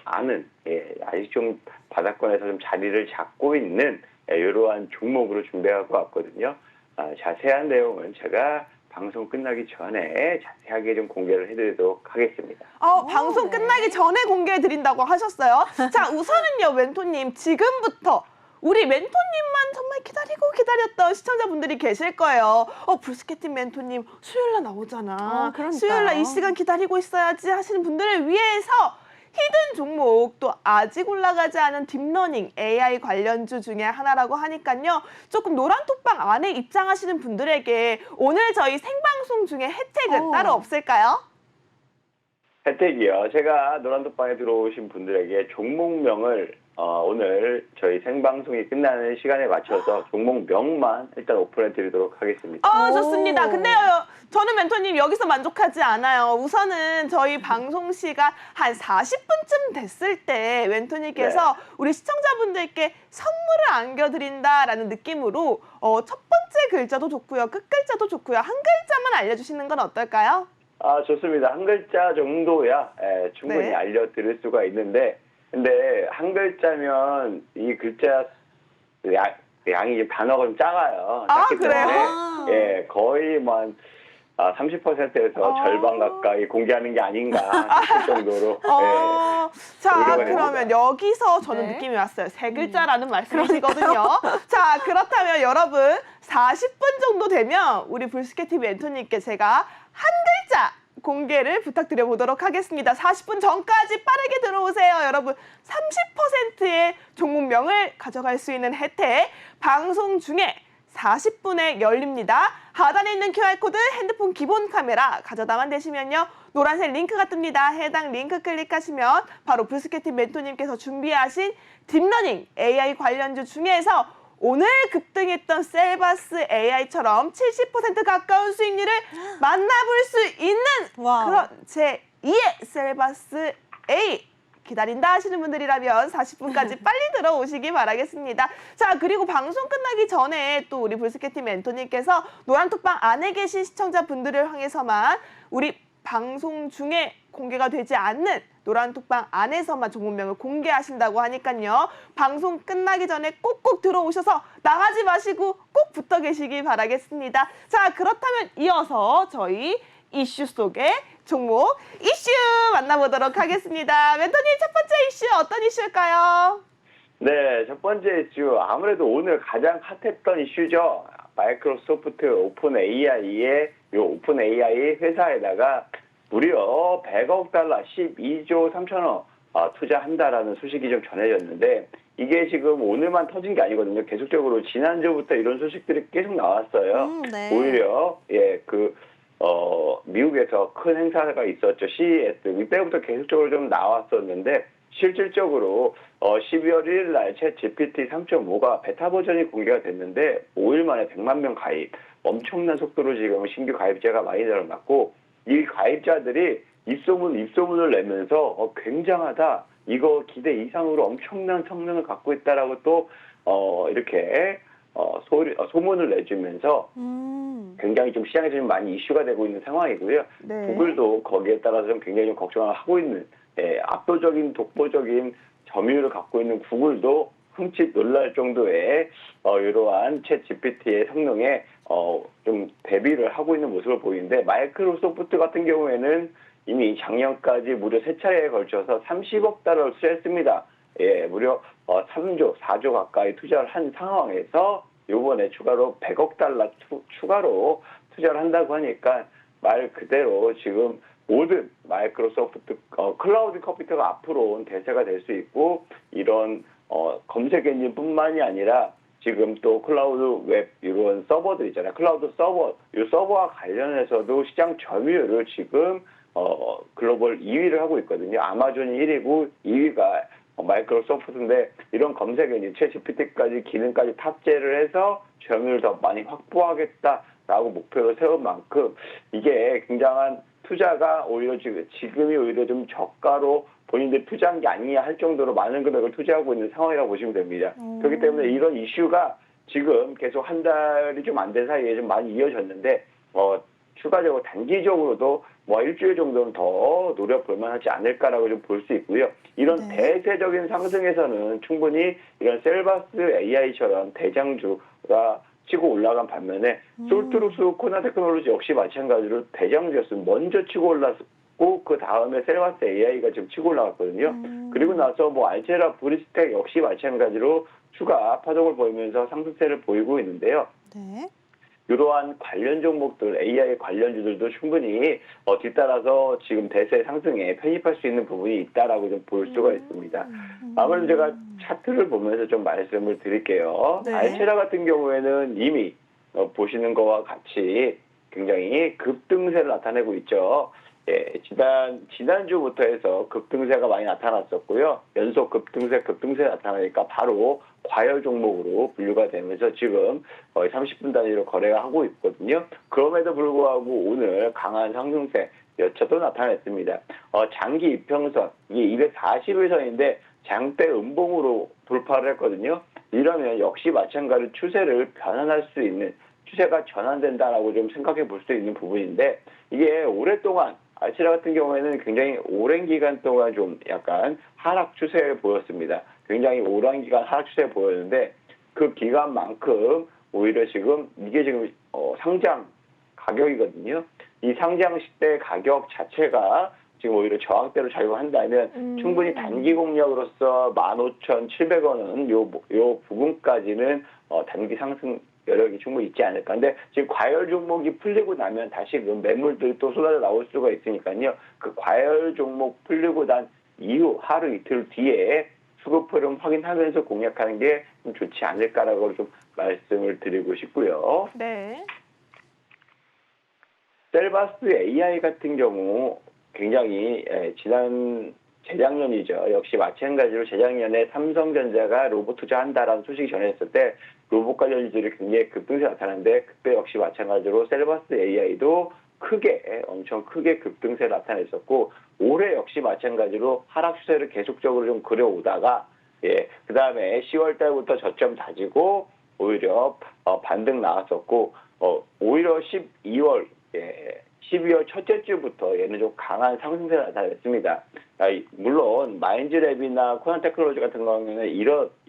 Speaker 3: 않은, 아직 좀 바닥권에서 좀 자리를 잡고 있는 이러한 종목으로 준비하고 왔거든요. 자세한 내용은 제가 방송 끝나기 전에 자세하게 좀 공개를 해드리도록 하겠습니다.
Speaker 1: 방송
Speaker 2: 네.
Speaker 1: 끝나기 전에 공개해 드린다고 하셨어요. 자, 우선은요, 멘토님 지금부터 우리 멘토님만 정말 기다렸던 시청자분들이 계실 거예요. 불스케틴 멘토님 수요일날 나오잖아.
Speaker 2: 그러니까요.
Speaker 1: 수요일날 이 시간 기다리고 있어야지 하시는 분들을 위해서 히든 종목 또 아직 올라가지 않은 딥러닝 AI 관련주 중에 하나라고 하니까요. 조금 노란톡방 안에 입장하시는 분들에게 오늘 저희 생방송 중에 혜택은 따로 없을까요?
Speaker 3: 혜택이요. 제가 노란톡방에 들어오신 분들에게 종목명을 오늘 저희 생방송이 끝나는 시간에 맞춰서 종목명만 일단 오픈해 드리도록 하겠습니다.
Speaker 1: 좋습니다. 근데요, 저는 멘토님 여기서 만족하지 않아요. 우선은 저희 방송 시간 한 40분쯤 됐을 때 멘토님께서 우리 시청자분들께 선물을 안겨드린다라는 느낌으로 첫 번째 글자도 좋고요, 끝 글자도 좋고요, 한 글자만 알려주시는 건 어떨까요?
Speaker 3: 좋습니다. 한 글자 정도야 충분히
Speaker 1: 네.
Speaker 3: 알려드릴 수가 있는데, 근데 한 글자면 이 글자 양이 단어가 좀 작아요. 작기
Speaker 1: 그래요?
Speaker 3: 때문에 거의 뭐 한 30%에서 절반 가까이 공개하는 게 아닌가 싶을 정도로.
Speaker 1: 자,
Speaker 3: 노력을
Speaker 1: 그러면
Speaker 3: 해봅니다.
Speaker 1: 여기서 저는 느낌이 왔어요. 세 글자라는 말씀이시거든요. 자, 그렇다면 여러분 40분 정도 되면 우리 불스케TV 멘토님께 제가 한 글자 공개를 부탁드려 보도록 하겠습니다. 40분 전까지 빠르게 들어오세요. 여러분 30%의 종목명을 가져갈 수 있는 혜택 방송 중에 40분에 열립니다. 하단에 있는 QR코드 핸드폰 기본 카메라 가져다만 되시면요. 노란색 링크가 뜹니다. 해당 링크 클릭하시면 바로 불스케틴 멘토님께서 준비하신 딥러닝 AI 관련주 중에서 오늘 급등했던 셀바스 AI처럼 70% 가까운 수익률을 만나볼 수 있는
Speaker 2: 와우.
Speaker 1: 그런 제2의 셀바스 A 기다린다 하시는 분들이라면 40분까지 빨리 들어오시기 바라겠습니다. 자, 그리고 방송 끝나기 전에 또 우리 불스케틴 멘토님께서 노란톡방 안에 계신 시청자분들을 향해서만 우리 방송 중에 공개가 되지 않는 노란톡방 안에서만 종목명을 공개하신다고 하니까요. 방송 끝나기 전에 꼭꼭 들어오셔서 나가지 마시고 꼭 붙어 계시기 바라겠습니다. 자, 그렇다면 이어서 저희 이슈 속의 종목 이슈 만나보도록 하겠습니다. 멘토님 첫 번째 이슈 어떤 이슈일까요?
Speaker 3: 네, 첫 번째 이슈 아무래도 오늘 가장 핫했던 이슈죠. 마이크로소프트 오픈 AI의 오픈 AI 회사에다가 무려 100억 달러, 12조 3천억 투자한다라는 소식이 좀 전해졌는데, 이게 지금 오늘만 터진 게 아니거든요. 계속적으로 지난주부터 이런 소식들이 계속 나왔어요.
Speaker 2: 네.
Speaker 3: 오히려 미국에서 큰 행사가 있었죠. CES. 이때부터 계속적으로 좀 나왔었는데, 실질적으로 12월 1일 날 챗 GPT 3.5가 베타 버전이 공개가 됐는데 5일 만에 100만 명 가입. 엄청난 속도로 지금 신규 가입자가 많이 늘어났고, 이 가입자들이 입소문을 내면서 굉장하다, 이거 기대 이상으로 엄청난 성능을 갖고 있다라고 또 이렇게 소문을 내주면서 굉장히 좀 시장에서 좀 많이 이슈가 되고 있는 상황이고요.
Speaker 1: 네.
Speaker 3: 구글도 거기에 따라서 좀 굉장히 좀 걱정을 하고 있는 압도적인 독보적인 점유율을 갖고 있는 구글도 흠칫 놀랄 정도의 이러한 챗 GPT의 성능에 좀 대비를 하고 있는 모습을 보이는데 마이크로소프트 같은 경우에는 이미 작년까지 무려 3차례에 걸쳐서 30억 달러를 투자했습니다. 예, 무려 3조, 4조 가까이 투자를 한 상황에서 이번에 추가로 100억 달러 추가로 투자를 한다고 하니까 말 그대로 지금 모든 마이크로소프트 클라우드 컴퓨터가 앞으로 대세가 될 수 있고 이런 검색 엔진뿐만이 아니라 지금 또 클라우드 웹 이런 서버들 있잖아요. 클라우드 서버, 이 서버와 관련해서도 시장 점유율을 지금 글로벌 2위를 하고 있거든요. 아마존이 1위고 2위가 마이크로소프트인데 이런 검색 엔진, 챗GPT까지 기능까지 탑재를 해서 점유율을 더 많이 확보하겠다라고 목표를 세운 만큼 이게 굉장한 투자가 오히려 지금이 오히려 좀 저가로 본인들이 투자한 게 아니냐 할 정도로 많은 금액을 투자하고 있는 상황이라고 보시면 됩니다. 그렇기 때문에 이런 이슈가 지금 계속 한 달이 좀 안 된 사이에 좀 많이 이어졌는데 추가적으로 단기적으로도 일주일 정도는 더 노려볼 만하지 않을까라고 좀 볼 수 있고요. 이런 대세적인 상승에서는 충분히 이런 셀바스 AI처럼 대장주가 치고 올라간 반면에 솔트룩스 코나 테크놀로지 역시 마찬가지로 대장주였습니다. 먼저 치고 올랐고 그 다음에 셀바스 AI가 지금 치고 올라갔거든요. 그리고 나서 알체라 브리스텍 역시 마찬가지로 추가 파동을 보이면서 상승세를 보이고 있는데요.
Speaker 2: 네.
Speaker 3: 이러한 관련 종목들, AI 관련주들도 충분히 뒤따라서 지금 대세 상승에 편입할 수 있는 부분이 있다라고 좀 볼 수가 있습니다. 아무래도 제가 차트를 보면서 좀 말씀을 드릴게요.
Speaker 2: 네.
Speaker 3: 알체라 같은 경우에는 이미 보시는 거와 같이 굉장히 급등세를 나타내고 있죠. 예, 지난주부터 해서 급등세가 많이 나타났었고요. 연속 급등세 나타나니까 바로 과열 종목으로 분류가 되면서 지금 거의 30분 단위로 거래가 하고 있거든요. 그럼에도 불구하고 오늘 강한 상승세 몇 차도 나타냈습니다. 장기 이평선, 이게 240일선인데 장대 음봉으로 돌파를 했거든요. 이러면 역시 마찬가지로 추세를 변환할 수 있는, 추세가 전환된다라고 좀 생각해 볼 수 있는 부분인데 이게 오랫동안 알체라 같은 경우에는 굉장히 오랜 기간 동안 좀 약간 하락 추세를 보였습니다. 굉장히 오랜 기간 하락 추세를 보였는데 그 기간만큼 오히려 지금 이게 지금 상장 가격이거든요. 이 상장 시대 가격 자체가 지금 오히려 저항대로 작용한다면 충분히 단기 공략으로서 15,700원은 요 부분까지는 단기 상승 여력이 충분히 있지 않을까. 근데 지금 과열 종목이 풀리고 나면 다시 그 매물들이 또 쏟아져 나올 수가 있으니까요. 그 과열 종목 풀리고 난 이후 하루 이틀 뒤에 수급 흐름 확인하면서 공략하는 게 좀 좋지 않을까라고 좀 말씀을 드리고 싶고요.
Speaker 1: 네.
Speaker 3: 셀바스 AI 같은 경우 굉장히 재작년이죠. 역시 마찬가지로 재작년에 삼성전자가 로봇 투자한다라는 소식이 전해졌을 때 로봇 관련주들이 굉장히 급등세 나타났는데 그때 역시 마찬가지로 셀바스 AI도 엄청 크게 급등세 나타냈었고 올해 역시 마찬가지로 하락 추세를 계속적으로 좀 그려오다가 그 다음에 10월 달부터 저점 다지고 오히려 반등 나왔었고 오히려 12월 첫째 주부터 얘는 좀 강한 상승세가 나타냈습니다. 물론 마인즈랩이나 코난테크놀로지 같은 경우에는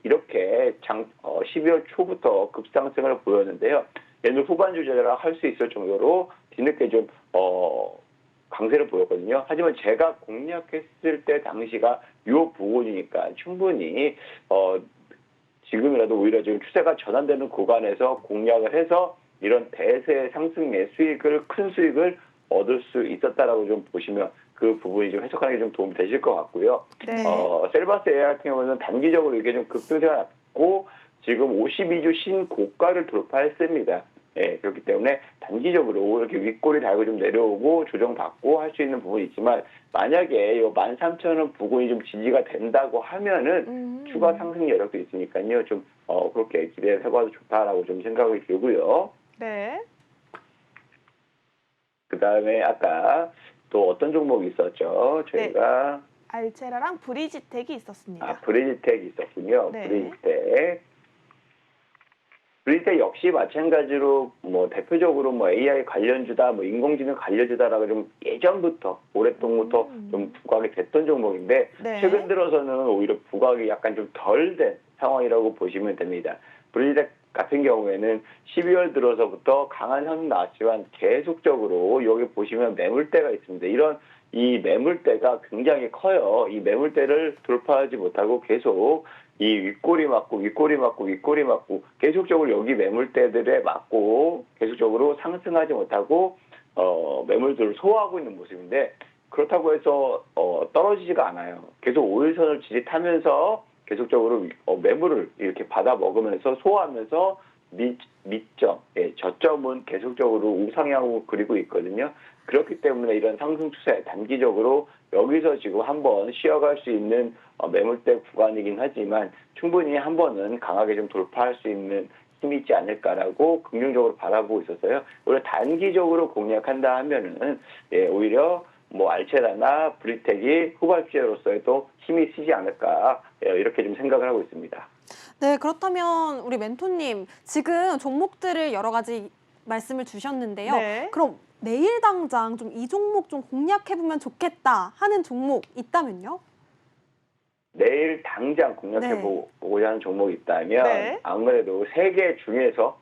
Speaker 3: 이렇게 12월 초부터 급상승을 보였는데요. 얘는 후반 주제라 할 수 있을 정도로 뒤늦게 좀 강세를 보였거든요. 하지만 제가 공략했을 때 당시가 이 부분이니까 충분히 지금이라도 오히려 지금 추세가 전환되는 구간에서 공략을 해서 이런 대세 상승의 큰 수익을 얻을 수 있었다라고 좀 보시면 그 부분이 좀 해석하는 게 좀 도움이 되실 것 같고요.
Speaker 1: 네.
Speaker 3: 셀바스 AI 같은 경우는 단기적으로 이게 좀 급등세가 났고 지금 52주 신고가를 돌파했습니다. 그렇기 때문에 단기적으로 이렇게 윗골이 달고 좀 내려오고 조정받고 할 수 있는 부분이 있지만 만약에 이 13,000원 부근이 좀 지지가 된다고 하면은 추가 상승 여력도 있으니까요. 좀 그렇게 기대해 봐도 좋다라고 좀 생각이 들고요.
Speaker 1: 네.
Speaker 3: 그 다음에 아까 또 어떤 종목이 있었죠? 저희가
Speaker 1: 알체라랑 브리지텍이 있었습니다.
Speaker 3: 아, 브리지텍이 있었군요.
Speaker 1: 네.
Speaker 3: 브리지텍. 브리지텍 역시 마찬가지로 뭐 대표적으로 뭐 AI 관련주다, 뭐 인공지능 관련주다라고 좀 예전부터 오랫동안부터 좀 부각이 됐던 종목인데
Speaker 1: 네.
Speaker 3: 최근 들어서는 오히려 부각이 약간 좀 덜 된 상황이라고 보시면 됩니다. 브리지텍 같은 경우에는 12월 들어서부터 강한 현상 나왔지만 계속적으로 여기 보시면 매물대가 있습니다. 이런 이 매물대가 굉장히 커요. 이 매물대를 돌파하지 못하고 계속 이 윗꼬리 맞고 계속적으로 여기 매물대들에 맞고 계속적으로 상승하지 못하고 매물들을 소화하고 있는 모습인데 그렇다고 해서 떨어지지가 않아요. 계속 5일선을 지지타면서 계속적으로 매물을 이렇게 받아 먹으면서 소화하면서 밑점, 저점은 계속적으로 우상향으로 그리고 있거든요. 그렇기 때문에 이런 상승 추세 단기적으로 여기서 지금 한번 쉬어갈 수 있는 매물대 구간이긴 하지만 충분히 한 번은 강하게 좀 돌파할 수 있는 힘이 있지 않을까라고 긍정적으로 바라보고 있었어요. 오히려 단기적으로 공략한다 하면은 오히려 뭐 알체라나 브리텍이 후발주자로서에도 힘이 쓰지 않을까 이렇게 좀 생각을 하고 있습니다.
Speaker 2: 네, 그렇다면 우리 멘토님 지금 종목들을 여러 가지 말씀을 주셨는데요.
Speaker 1: 네.
Speaker 2: 그럼 내일 당장 좀 이 종목 좀 공략해보면 좋겠다 하는 종목 있다면요?
Speaker 3: 내일 당장 공략해보고자 하는 종목이 있다면
Speaker 1: 네.
Speaker 3: 아무래도 세 개 중에서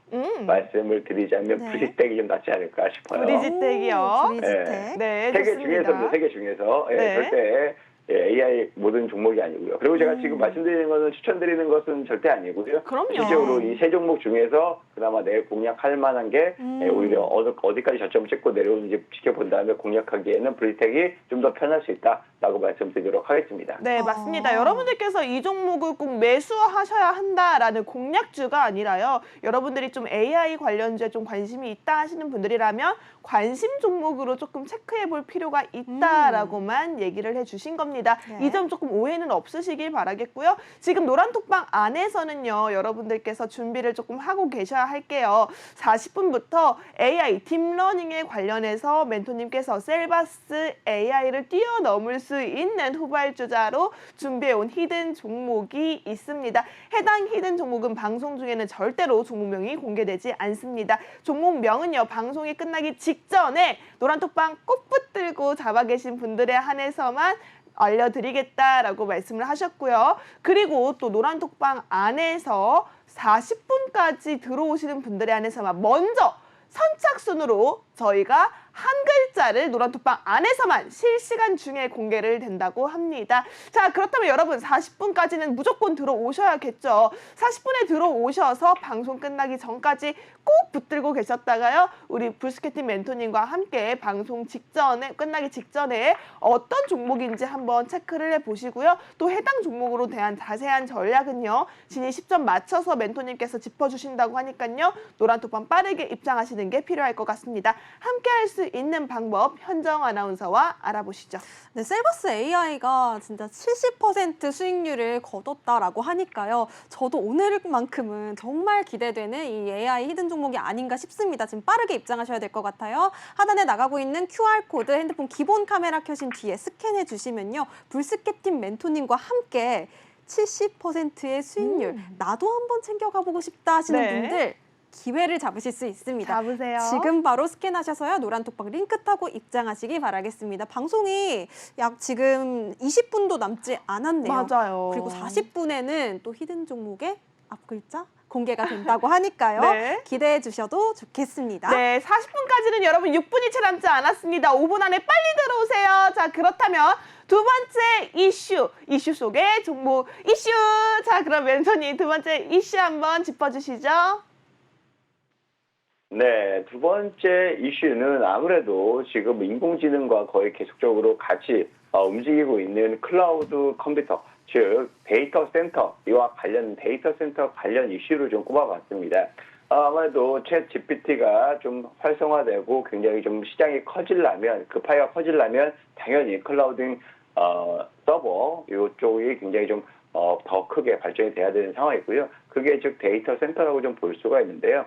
Speaker 3: 말씀을 드리자면
Speaker 2: 네.
Speaker 3: 브리텍이 좀 낫지 않을까 싶어요.
Speaker 1: 브리지텍이요.
Speaker 2: 오, 브리지텍.
Speaker 1: 네,
Speaker 3: 세 개
Speaker 1: 좋습니다.
Speaker 3: 중에서입니다. 세 개 중에서
Speaker 1: 네.
Speaker 3: 절대 AI 모든 종목이 아니고요. 그리고 제가 지금 말씀드리는 것은 추천드리는 것은 절대 아니고요.
Speaker 1: 그럼요.
Speaker 3: 실질적으로 이 세 종목 중에서 그나마 내일 공략할 만한 게 오히려 어디까지 저점을 찍고 내려오는지 지켜본 다음에 공략하기에는 브리텍이 좀 더 편할 수 있다라고 말씀드리도록 하겠습니다.
Speaker 1: 네, 맞습니다. 여러분들께서 이 종목을 꼭 매수하셔야 한다라는 공략주가 아니라요. 여러분들이 좀 AI 관련주에 좀 관심이 있다 하시는 분들이라면 관심 종목으로 조금 체크해 볼 필요가 있다라고만 얘기를 해주신 겁니다.
Speaker 2: 네.
Speaker 1: 이 점 조금 오해는 없으시길 바라겠고요. 지금 노란톡방 안에서는요. 여러분들께서 준비를 조금 하고 계셔야 할게요. 40분부터 AI 딥러닝에 관련해서 멘토님께서 셀바스 AI를 뛰어넘을 수 있는 후발주자로 준비해온 히든 종목이 있습니다. 해당 히든 종목은 방송 중에는 절대로 종목명이 공개되지 않습니다. 종목명은요. 방송이 끝나기 직전에 노란톡방 꼭 붙들고 잡아 계신 분들에 한해서만 알려드리겠다라고 말씀을 하셨고요. 그리고 또 노란톡방 안에서 40분까지 들어오시는 분들에 한해서만 먼저 선착순으로 저희가 한 글자를 노란톡방 안에서만 실시간 중에 공개를 된다고 합니다. 자, 그렇다면 여러분 40분까지는 무조건 들어오셔야겠죠. 40분에 들어오셔서 방송 끝나기 전까지 꼭 붙들고 계셨다가요. 우리 불스케팅 멘토님과 함께 방송 직전에 끝나기 직전에 어떤 종목인지 한번 체크를 해보시고요. 또 해당 종목으로 대한 자세한 전략은요. 진이 10점 맞춰서 멘토님께서 짚어주신다고 하니까요. 노란톡방 빠르게 입장하시는 게 필요할 것 같습니다. 함께 할 수 있는 방법 현정 아나운서와 알아보시죠.
Speaker 2: 네, 셀버스 AI가 진짜 70% 수익률을 거뒀다라고 하니까요. 저도 오늘만큼은 정말 기대되는 이 AI 히든 종목이 아닌가 싶습니다. 지금 빠르게 입장하셔야 될 것 같아요. 하단에 나가고 있는 QR코드 핸드폰 기본 카메라 켜신 뒤에 스캔해 주시면요. 불스케팅 멘토님과 함께 70%의 수익률 나도 한번 챙겨가 보고 싶다 하시는
Speaker 1: 네.
Speaker 2: 분들 기회를 잡으실 수 있습니다.
Speaker 1: 잡으세요.
Speaker 2: 지금 바로 스캔하셔서요. 노란톡방 링크 타고 입장하시기 바라겠습니다. 방송이 약 지금 20분도 남지 않았네요.
Speaker 1: 맞아요.
Speaker 2: 그리고 40분에는 또 히든 종목의 앞글자 공개가 된다고 하니까요.
Speaker 1: 네.
Speaker 2: 기대해 주셔도 좋겠습니다.
Speaker 1: 네, 40분까지는 여러분 6분이 채 남지 않았습니다. 5분 안에 빨리 들어오세요. 자, 그렇다면 두 번째 이슈 속의 종목 이슈. 자, 그럼 멘토님 두 번째 이슈 한번 짚어주시죠.
Speaker 3: 네, 두 번째 이슈는 아무래도 지금 인공지능과 거의 계속적으로 같이 움직이고 있는 클라우드 컴퓨터, 즉 데이터 센터, 이와 관련 데이터 센터 관련 이슈를 좀 꼽아봤습니다. 아무래도 챗 GPT가 좀 활성화되고 굉장히 좀 시장이 커지려면, 그 파이가 커지려면 당연히 클라우드 서버 이쪽이 굉장히 좀 더 크게 발전이 돼야 되는 상황이고요. 그게 즉 데이터 센터라고 좀 볼 수가 있는데요.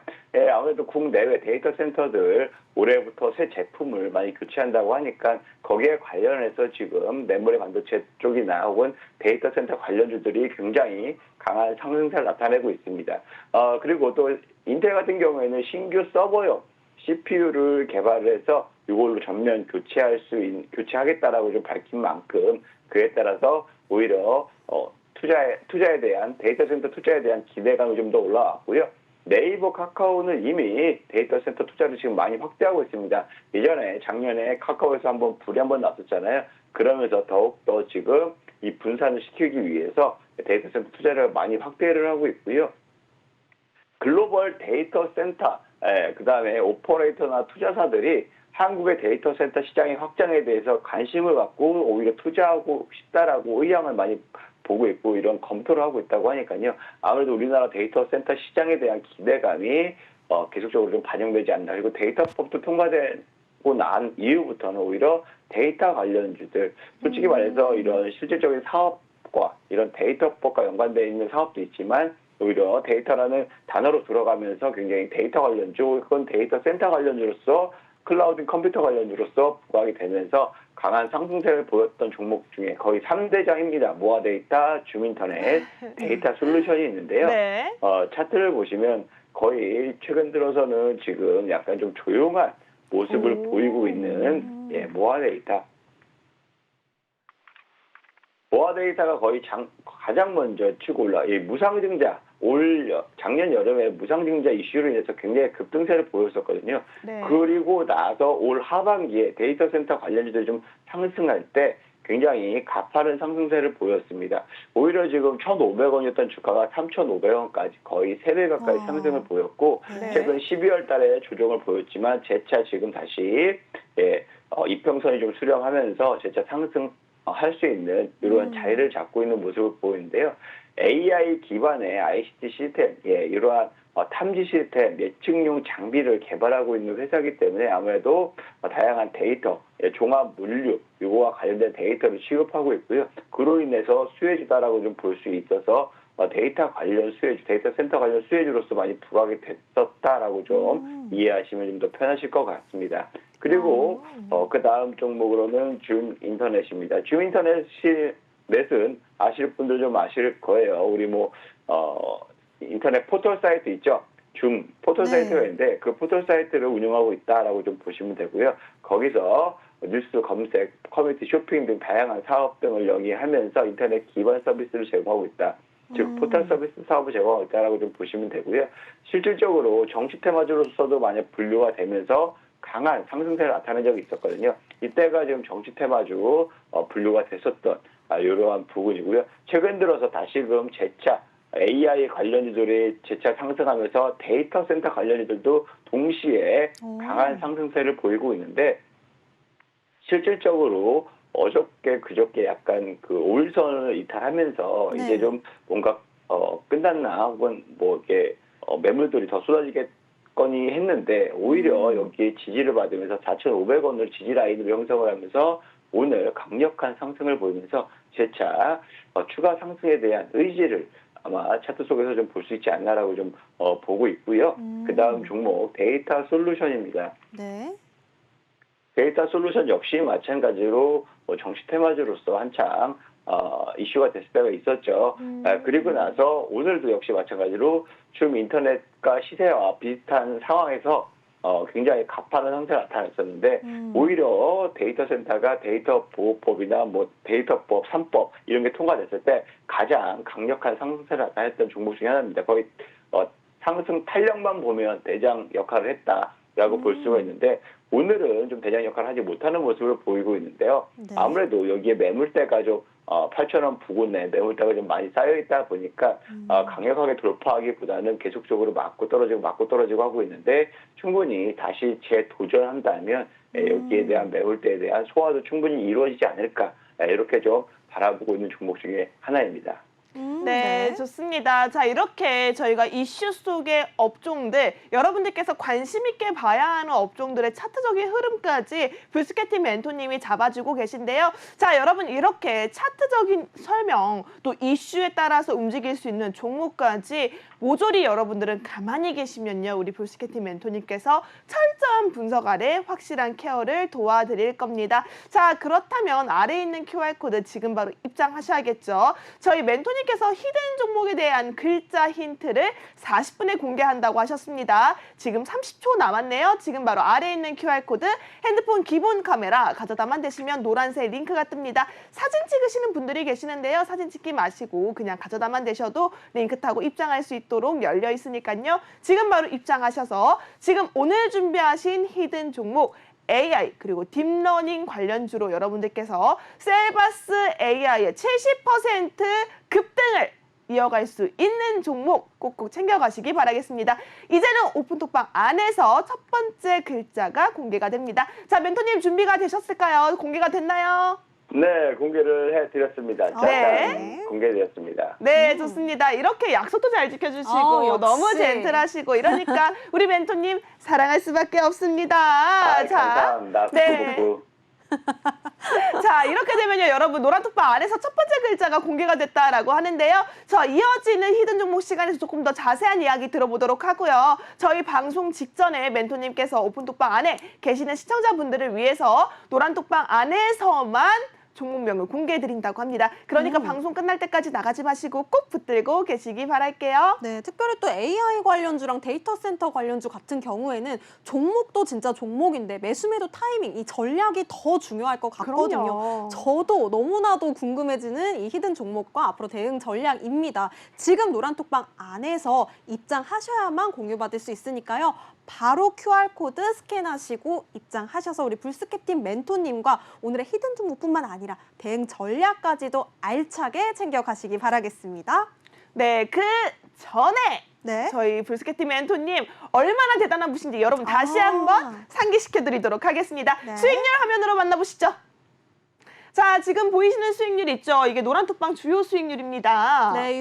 Speaker 3: 아무래도 국내외 데이터 센터들 올해부터 새 제품을 많이 교체한다고 하니까 거기에 관련해서 지금 메모리 반도체 쪽이나 혹은 데이터 센터 관련주들이 굉장히 강한 상승세를 나타내고 있습니다. 그리고 또 인텔 같은 경우에는 신규 서버용 CPU를 개발해서 이걸로 전면 교체하겠다라고 좀 밝힌 만큼 그에 따라서 오히려 투자에 대한 데이터 센터 투자에 대한 기대감이 좀 더 올라왔고요. 네이버, 카카오는 이미 데이터 센터 투자를 지금 많이 확대하고 있습니다. 예전에 작년에 카카오에서 불이 한번 났었잖아요. 그러면서 더욱더 지금 이 분산을 시키기 위해서 데이터 센터 투자를 많이 확대를 하고 있고요. 글로벌 데이터 센터, 그다음에 오퍼레이터나 투자사들이 한국의 데이터 센터 시장의 확장에 대해서 관심을 갖고 오히려 투자하고 싶다라고 의향을 많이 보고 있고 이런 검토를 하고 있다고 하니까요. 아무래도 우리나라 데이터 센터 시장에 대한 기대감이 계속적으로 좀 반영되지 않나. 그리고 데이터법도 통과되고 난 이후부터는 오히려 데이터 관련주들, 솔직히 말해서 이런 실질적인 사업과 이런 데이터법과 연관되어 있는 사업도 있지만 오히려 데이터라는 단어로 들어가면서 굉장히 데이터 관련주, 혹은 데이터 센터 관련주로서 클라우드 컴퓨터 관련주로서 부각이 되면서 강한 상승세를 보였던 종목 중에 거의 3대장입니다. 모아데이터, 줌인터넷, 데이터 솔루션이 있는데요.
Speaker 1: 네.
Speaker 3: 차트를 보시면 거의 최근 들어서는 지금 약간 좀 조용한 모습을 보이고 있는 모아데이터. 모아데이터가 거의 가장 먼저 치고 올라, 이 무상증자, 작년 여름에 무상증자 이슈로 인해서 굉장히 급등세를 보였었거든요.
Speaker 1: 네.
Speaker 3: 그리고 나서 올 하반기에 데이터 센터 관련주들이 좀 상승할 때 굉장히 가파른 상승세를 보였습니다. 오히려 지금 1,500원이었던 주가가 3,500원까지 거의 3배 가까이 상승을 보였고,
Speaker 1: 네.
Speaker 3: 최근 12월 달에 조정을 보였지만 재차 지금 다시 이평선이 좀 수렴하면서 재차 상승할 수 있는 이러한 자리를 잡고 있는 모습을 보이는데요. AI 기반의 ICT 시스템, 이러한 탐지 시스템, 예측용 장비를 개발하고 있는 회사이기 때문에 아무래도 다양한 데이터, 종합 물류, 이거와 관련된 데이터를 취급하고 있고요. 그로 인해서 수혜주다라고 좀 볼 수 있어서 데이터 관련 수혜주, 데이터 센터 관련 수혜주로서 많이 부각이 됐었다라고 좀 이해하시면 좀 더 편하실 것 같습니다. 그리고 그 다음 종목으로는 줌인터넷입니다. 줌인터넷은 아실 분들 좀 아실 거예요. 우리 인터넷 포털 사이트 있죠? 줌 포털 사이트가 있는데 그 포털 사이트를 운영하고 있다라고 좀 보시면 되고요. 거기서 뉴스 검색, 커뮤니티 쇼핑 등 다양한 사업 등을 영위하면서 인터넷 기반 서비스를 제공하고 있다. 즉 포털 서비스 사업을 제공하고 있다라고 좀 보시면 되고요. 실질적으로 정치 테마주로서도 만약 분류가 되면서 강한 상승세를 나타낸 적이 있었거든요. 이때가 지금 정치 테마주 분류가 됐었던 이러한 부분이고요. 최근 들어서 다시금 재차 AI 관련주들이 재차 상승하면서 데이터 센터 관련주들도 동시에 강한 상승세를 보이고 있는데, 실질적으로 그저께 약간 그 5일선을 이탈하면서 이제 좀 뭔가 끝났나, 혹은 이게 매물들이 더 쏟아지겠거니 했는데 오히려 여기에 지지를 받으면서 4,500원을 지지 라인으로 형성을 하면서 오늘 강력한 상승을 보이면서 재차 추가 상승에 대한 의지를 아마 차트 속에서 좀 볼 수 있지 않나라고 좀 보고 있고요. 그 다음 종목 데이터 솔루션입니다.
Speaker 2: 네.
Speaker 3: 데이터 솔루션 역시 마찬가지로 정치 테마주로서 한창 이슈가 됐을 때가 있었죠. 그리고 나서 오늘도 역시 마찬가지로 줌 인터넷과 시세와 비슷한 상황에서 굉장히 가파른 상태가 나타났었는데 오히려 데이터 센터가 데이터 보호법이나 데이터법, 3법 이런 게 통과됐을 때 가장 강력한 상승세를 나타냈던 종목 중에 하나입니다. 거의 상승 탄력만 보면 대장 역할을 했다라고 볼 수가 있는데 오늘은 좀 대장 역할을 하지 못하는 모습을 보이고 있는데요. 아무래도 여기에 매물대가 좀 8,000원 부근에 매물대가 좀 많이 쌓여있다 보니까 강력하게 돌파하기보다는 계속적으로 맞고 떨어지고 하고 있는데 충분히 다시 재도전한다면 여기에 대한 매물대에 대한 소화도 충분히 이루어지지 않을까, 이렇게 좀 바라보고 있는 종목 중에 하나입니다.
Speaker 1: 네, 좋습니다. 자, 이렇게 저희가 이슈 속의 업종들, 여러분들께서 관심 있게 봐야 하는 업종들의 차트적인 흐름까지 불스케팅 멘토님이 잡아주고 계신데요. 자, 여러분 이렇게 차트적인 설명, 또 이슈에 따라서 움직일 수 있는 종목까지 모조리 여러분들은 가만히 계시면요. 우리 불스케팅 멘토님께서 철저한 분석 아래 확실한 케어를 도와드릴 겁니다. 자, 그렇다면 아래에 있는 QR코드 지금 바로 입장하셔야겠죠. 저희 멘토님께서 히든 종목에 대한 글자 힌트를 40분에 공개한다고 하셨습니다. 지금 30초 남았네요. 지금 바로 아래에 있는 QR코드 핸드폰 기본 카메라 가져다만 대시면 노란색 링크가 뜹니다. 사진 찍으시는 분들이 계시는데요. 사진 찍기 마시고 그냥 가져다만 대셔도 링크 타고 입장할 수 있도록 열려 있으니까요. 지금 바로 입장하셔서 지금 오늘 준비하신 히든 종목 AI 그리고 딥러닝 관련주로 여러분들께서 셀바스 AI의 70% 급등을 이어갈 수 있는 종목 꼭꼭 챙겨가시기 바라겠습니다. 이제는 오픈톡방 안에서 첫 번째 글자가 공개가 됩니다. 자, 멘토님 준비가 되셨을까요? 공개가 됐나요?
Speaker 3: 네, 공개를 해드렸습니다. 자,
Speaker 1: 네.
Speaker 3: 공개되었습니다.
Speaker 1: 네, 좋습니다. 이렇게 약속도 잘 지켜주시고
Speaker 2: 역시.
Speaker 1: 너무 젠틀하시고 이러니까 우리 멘토님 사랑할 수밖에 없습니다.
Speaker 3: 감사합니다.
Speaker 1: 네.
Speaker 3: 후후후.
Speaker 1: 자, 이렇게 되면요, 여러분 노란톡방 안에서 첫 번째 글자가 공개가 됐다라고 하는데요. 저 이어지는 히든 종목 시간에서 조금 더 자세한 이야기 들어보도록 하고요. 저희 방송 직전에 멘토님께서 오픈톡방 안에 계시는 시청자분들을 위해서 노란톡방 안에서만 종목명을 공개해드린다고 합니다. 그러니까 방송 끝날 때까지 나가지 마시고 꼭 붙들고 계시기 바랄게요.
Speaker 2: 네, 특별히 또 AI 관련주랑 데이터 센터 관련주 같은 경우에는 종목도 진짜 종목인데 매수매도 타이밍, 이 전략이 더 중요할 것 같거든요.
Speaker 1: 그럼요.
Speaker 2: 저도 너무나도 궁금해지는 이 히든 종목과 앞으로 대응 전략입니다. 지금 노란톡방 안에서 입장하셔야만 공유받을 수 있으니까요. 바로 QR코드 스캔하시고 입장하셔서 우리 불스케팅 멘토님과 오늘의 히든 종목뿐만 아니라 대응 전략까지도 알차게 챙겨가시기 바라겠습니다.
Speaker 1: 네, 그 전에
Speaker 2: 네.
Speaker 1: 저희 불스케팅 멘토님 얼마나 대단한 분인지 여러분 다시 한번 상기시켜드리도록 하겠습니다.
Speaker 2: 네.
Speaker 1: 수익률 화면으로 만나보시죠. 자, 지금 보이시는 수익률 있죠? 이게 노란톡방 주요 수익률입니다.
Speaker 2: 네,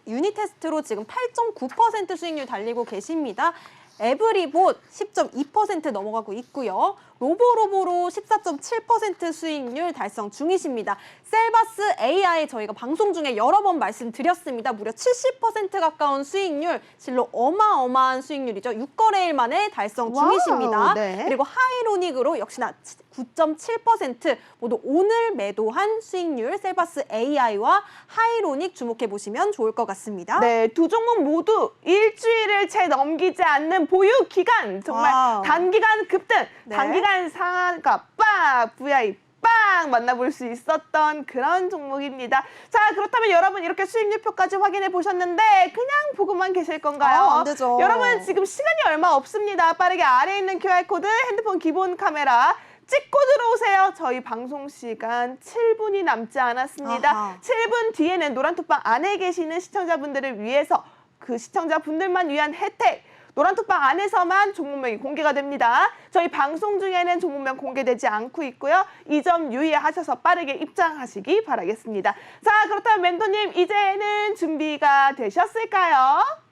Speaker 2: 유닛 테스트로 지금 8.9% 수익률 달리고 계십니다. 에브리봇 10.2% 넘어가고 있고요. 로보로보로 14.7% 수익률 달성 중이십니다. 셀바스 AI 저희가 방송 중에 여러 번 말씀드렸습니다. 무려 70% 가까운 수익률, 실로 어마어마한 수익률이죠. 6거래일 만에 달성 중이십니다.
Speaker 1: 와우, 네.
Speaker 2: 그리고 하이로닉으로 역시나 9.7% 모두 오늘 매도한 수익률 셀바스 AI와 하이로닉 주목해 보시면 좋을 것 같습니다.
Speaker 1: 네, 두 종목 모두 일주일을 채 넘기지 않는 보유 기간, 정말
Speaker 2: 와우.
Speaker 1: 단기간 급등,
Speaker 2: 네.
Speaker 1: 단기간 상한가 빡, VI 빡 만나볼 수 있었던 그런 종목입니다. 자, 그렇다면 여러분 이렇게 수익률표까지 확인해 보셨는데 그냥 보고만 계실 건가요?
Speaker 2: 안 되죠.
Speaker 1: 여러분 지금 시간이 얼마 없습니다. 빠르게 아래에 있는 QR코드 핸드폰 기본 카메라 찍고 들어오세요. 저희 방송 시간 7분이 남지 않았습니다.
Speaker 2: 아하.
Speaker 1: 7분 뒤에는 노란톡방 안에 계시는 시청자분들을 위해서 그 시청자분들만 위한 혜택 노란톡방 안에서만 종목명이 공개가 됩니다. 저희 방송 중에는 종목명 공개되지 않고 있고요. 이 점 유의하셔서 빠르게 입장하시기 바라겠습니다. 자, 그렇다면 멘토님 이제는 준비가 되셨을까요?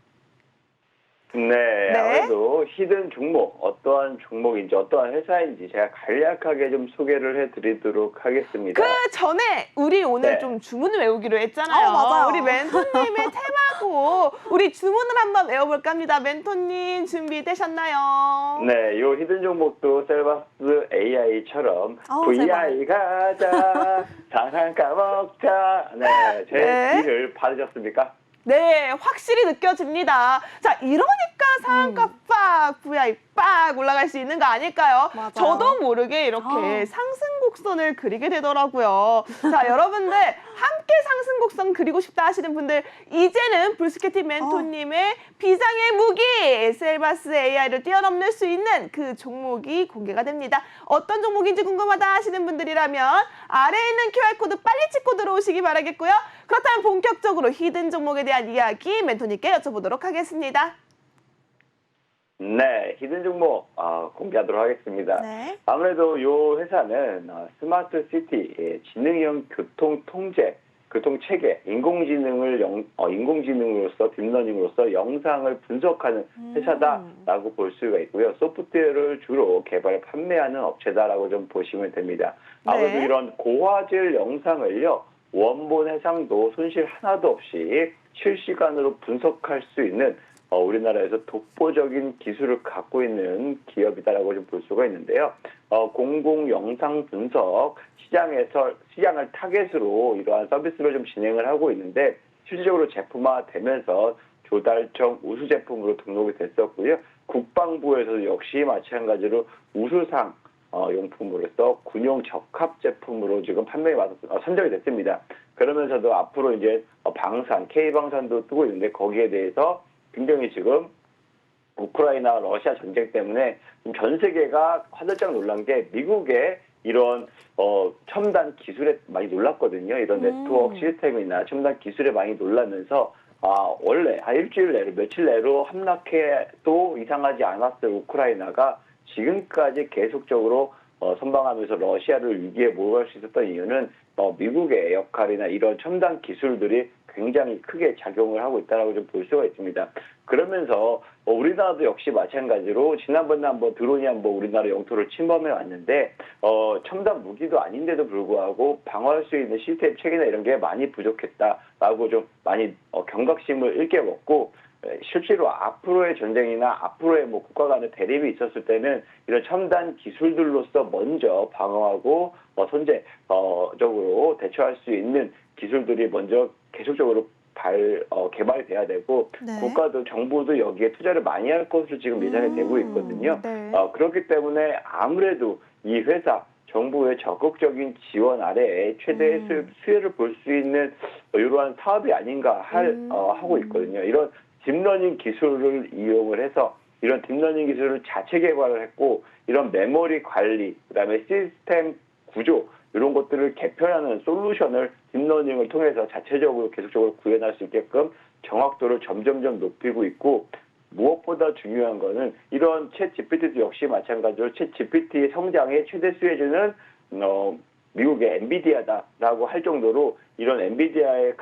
Speaker 3: 네, 아무래도 히든 종목, 어떠한 종목인지 어떠한 회사인지 제가 간략하게 좀 소개를 해드리도록 하겠습니다.
Speaker 1: 그 전에 우리 오늘
Speaker 3: 네.
Speaker 1: 좀 주문을 외우기로 했잖아요.
Speaker 2: 맞아요.
Speaker 1: 우리 멘토님의 테마고 우리 주문을 한번 외워볼까 합니다. 멘토님 준비되셨나요?
Speaker 3: 네, 요 히든 종목도 셀바스 AI처럼 VI 가자, 상한가 먹자. 네, 제
Speaker 1: 네.
Speaker 3: 뒤를 받으셨습니까?
Speaker 1: 네, 확실히 느껴집니다. 자, 이러니까 상한가 빡, VI 빡 올라갈 수 있는 거 아닐까요?
Speaker 2: 맞아요.
Speaker 1: 저도 모르게 이렇게 상승 곡선을 그리게 되더라고요. 자, 여러분들 함께 상승 곡선 그리고 싶다 하시는 분들 이제는 불스케팅 멘토님의 비장의 무기 셀바스 AI를 뛰어넘을 수 있는 그 종목이 공개가 됩니다. 어떤 종목인지 궁금하다 하시는 분들이라면 아래에 있는 QR코드 빨리 찍고 들어오시기 바라겠고요. 그렇다면 본격적으로 히든 종목에 대한 이야기 멘토님께 여쭤보도록 하겠습니다.
Speaker 3: 네, 히든 종목 공개하도록 하겠습니다.
Speaker 2: 네.
Speaker 3: 아무래도 이 회사는 스마트 시티, 지능형 교통 통제 교통체계, 인공지능으로서 딥러닝으로서 영상을 분석하는 회사다라고 볼 수가 있고요. 소프트웨어를 주로 개발, 판매하는 업체다라고 좀 보시면 됩니다. 아무래도
Speaker 1: 네.
Speaker 3: 이런 고화질 영상을요, 원본 해상도 손실 하나도 없이 실시간으로 분석할 수 있는 우리나라에서 독보적인 기술을 갖고 있는 기업이다라고 좀 볼 수가 있는데요. 공공 영상 분석 시장을 타겟으로 이러한 서비스를 좀 진행을 하고 있는데 실질적으로 제품화되면서 조달청 우수 제품으로 등록이 됐었고요. 국방부에서도 역시 마찬가지로 우수상 용품으로서 군용 적합 제품으로 지금 판매에 선정이 됐습니다. 그러면서도 앞으로 이제 방산, K방산도 뜨고 있는데 거기에 대해서 굉장히 지금 우크라이나 러시아 전쟁 때문에 전 세계가 화들짝 놀란 게 미국의 이런 첨단 기술에 많이 놀랐거든요. 이런 네트워크 시스템이나 첨단 기술에 많이 놀라면서 원래 한 일주일 내로 며칠 내로 함락해도 이상하지 않았을 우크라이나가 지금까지 계속적으로 선방하면서 러시아를 위기에 몰아갈 수 있었던 이유는 미국의 역할이나 이런 첨단 기술들이 굉장히 크게 작용을 하고 있다고 좀 볼 수가 있습니다. 그러면서 우리나라도 역시 마찬가지로 지난번에 한번 드론이 한번 우리나라 영토를 침범해 왔는데 첨단 무기도 아닌데도 불구하고 방어할 수 있는 시스템 체계나 이런 게 많이 부족했다라고 좀 많이 경각심을 일깨웠고 실제로 앞으로의 전쟁이나 앞으로의 국가 간의 대립이 있었을 때는 이런 첨단 기술들로서 먼저 방어하고 선제적으로 대처할 수 있는 기술들이 먼저 계속적으로 개발이 돼야 되고
Speaker 2: 네.
Speaker 3: 국가도 정부도 여기에 투자를 많이 할 것으로 지금 예상이 되고 있거든요.
Speaker 2: 네.
Speaker 3: 그렇기 때문에 아무래도 이 회사 정부의 적극적인 지원 아래에 최대의 수혜를 볼 수 있는 이러한 사업이 아닌가 하고 있거든요. 이런 딥러닝 기술을 이용을 해서 이런 딥러닝 기술을 자체 개발을 했고 이런 메모리 관리, 그다음에 시스템 구조 이런 것들을 개편하는 솔루션을 딥러닝을 통해서 자체적으로 계속적으로 구현할 수 있게끔 정확도를 점점점 높이고 있고 무엇보다 중요한 거는 이런 챗 GPT도 역시 마찬가지로 챗 GPT의 성장의 최대 수혜주는 미국의 엔비디아다라고 할 정도로 이런 엔비디아의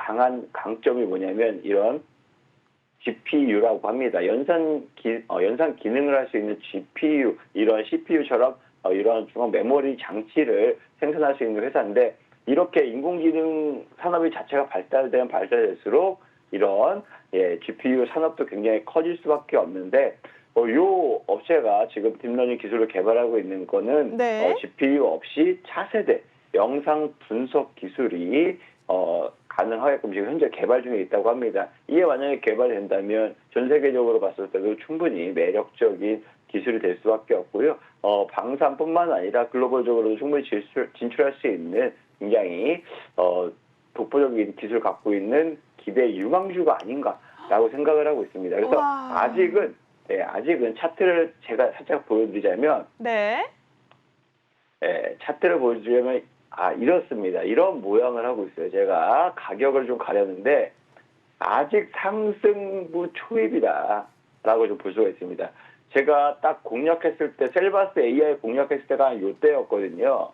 Speaker 3: 강점이 뭐냐면 이런 GPU라고 합니다. 연산 기능을 할 수 있는 GPU, 이런 CPU처럼 이런 중앙 메모리 장치를 생산할 수 있는 회사인데 이렇게 인공지능 산업이 자체가 발달되면 발달될수록 이런 GPU 산업도 굉장히 커질 수밖에 없는데 이 업체가 지금 딥러닝 기술을 개발하고 있는 거는
Speaker 1: 네.
Speaker 3: GPU 없이 차세대 영상 분석 기술이 가능하게끔 지금 현재 개발 중에 있다고 합니다. 이게 만약에 개발된다면 전 세계적으로 봤을 때도 충분히 매력적인 기술이 될 수밖에 없고요. 방산뿐만 아니라 글로벌적으로도 충분히 진출할 수 있는 굉장히 독보적인 기술을 갖고 있는 기대 유망주가 아닌가라고 생각을 하고 있습니다. 그래서
Speaker 1: 우와.
Speaker 3: 아직은 차트를 제가 살짝 보여드리자면
Speaker 1: 네.
Speaker 3: 차트를 보여드리자면 이렇습니다. 이런 모양을 하고 있어요. 제가 가격을 좀 가렸는데 아직 상승부 초입이다라고 좀 볼 수가 있습니다. 제가 딱 공략했을 때 셀바스 AI 공략했을 때가 한 요때였거든요.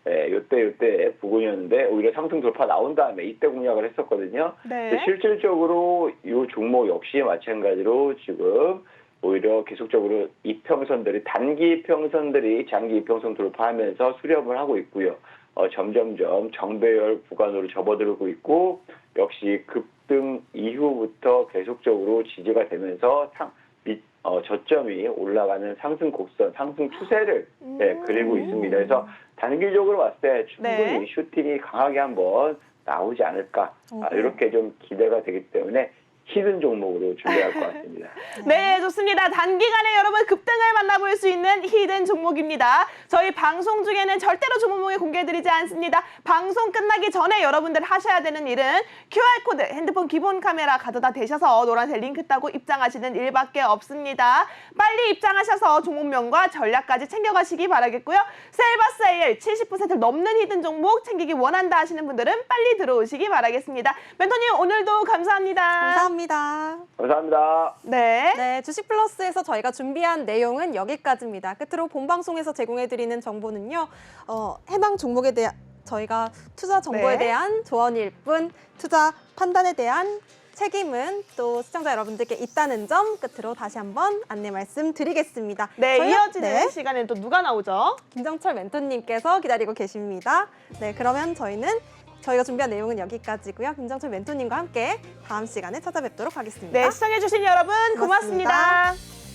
Speaker 3: 요때 부근이었는데 오히려 상승 돌파 나온 다음에 이때 공략을 했었거든요.
Speaker 1: 네.
Speaker 3: 근데 실질적으로 이 종목 역시 마찬가지로 지금 오히려 계속적으로 이평선들이 단기 이평선들이 장기 이평선 돌파하면서 수렴을 하고 있고요. 점점점 정배열 구간으로 접어들고 있고 역시 급등 이후부터 계속적으로 지지가 되면서 저점이 올라가는 상승 곡선, 상승 추세를 그리고 있습니다. 그래서 단기적으로 봤을 때 충분히
Speaker 1: 네.
Speaker 3: 슈팅이 강하게 한번 나오지 않을까 이렇게 좀 기대가 되기 때문에 히든 종목으로 준비할 것 같습니다.
Speaker 1: 네, 좋습니다. 단기간에 여러분 급등을 만나볼 수 있는 히든 종목입니다. 저희 방송 중에는 절대로 종목을 공개해드리지 않습니다. 방송 끝나기 전에 여러분들 하셔야 되는 일은 QR코드, 핸드폰 기본 카메라 가져다 대셔서 노란색 링크 따고 입장하시는 일밖에 없습니다. 빨리 입장하셔서 종목명과 전략까지 챙겨가시기 바라겠고요. 셀바스 AL 70% 넘는 히든 종목 챙기기 원한다 하시는 분들은 빨리 들어오시기 바라겠습니다. 멘토님 오늘도 감사합니다.
Speaker 2: 감사합니다.
Speaker 3: 감사합니다.
Speaker 1: 네.
Speaker 2: 네, 주식 플러스에서 저희가 준비한 내용은 여기까지입니다. 끝으로 본 방송에서 제공해드리는 정보는요, 해당 종목에 대한 저희가 투자 정보에
Speaker 1: 네.
Speaker 2: 대한 조언일 뿐 투자 판단에 대한 책임은 또 시청자 여러분들께 있다는 점 끝으로 다시 한번 안내 말씀드리겠습니다.
Speaker 1: 네,
Speaker 2: 저희가-
Speaker 1: 이어지는
Speaker 2: 네,
Speaker 1: 시간에는 또 누가 나오죠?
Speaker 2: 김정철 멘토님께서 기다리고 계십니다. 네, 그러면 저희가 준비한 내용은 여기까지고요. 김정철 멘토님과 함께 다음 시간에 찾아뵙도록 하겠습니다.
Speaker 1: 네, 시청해주신 여러분 고맙습니다.
Speaker 2: 고맙습니다.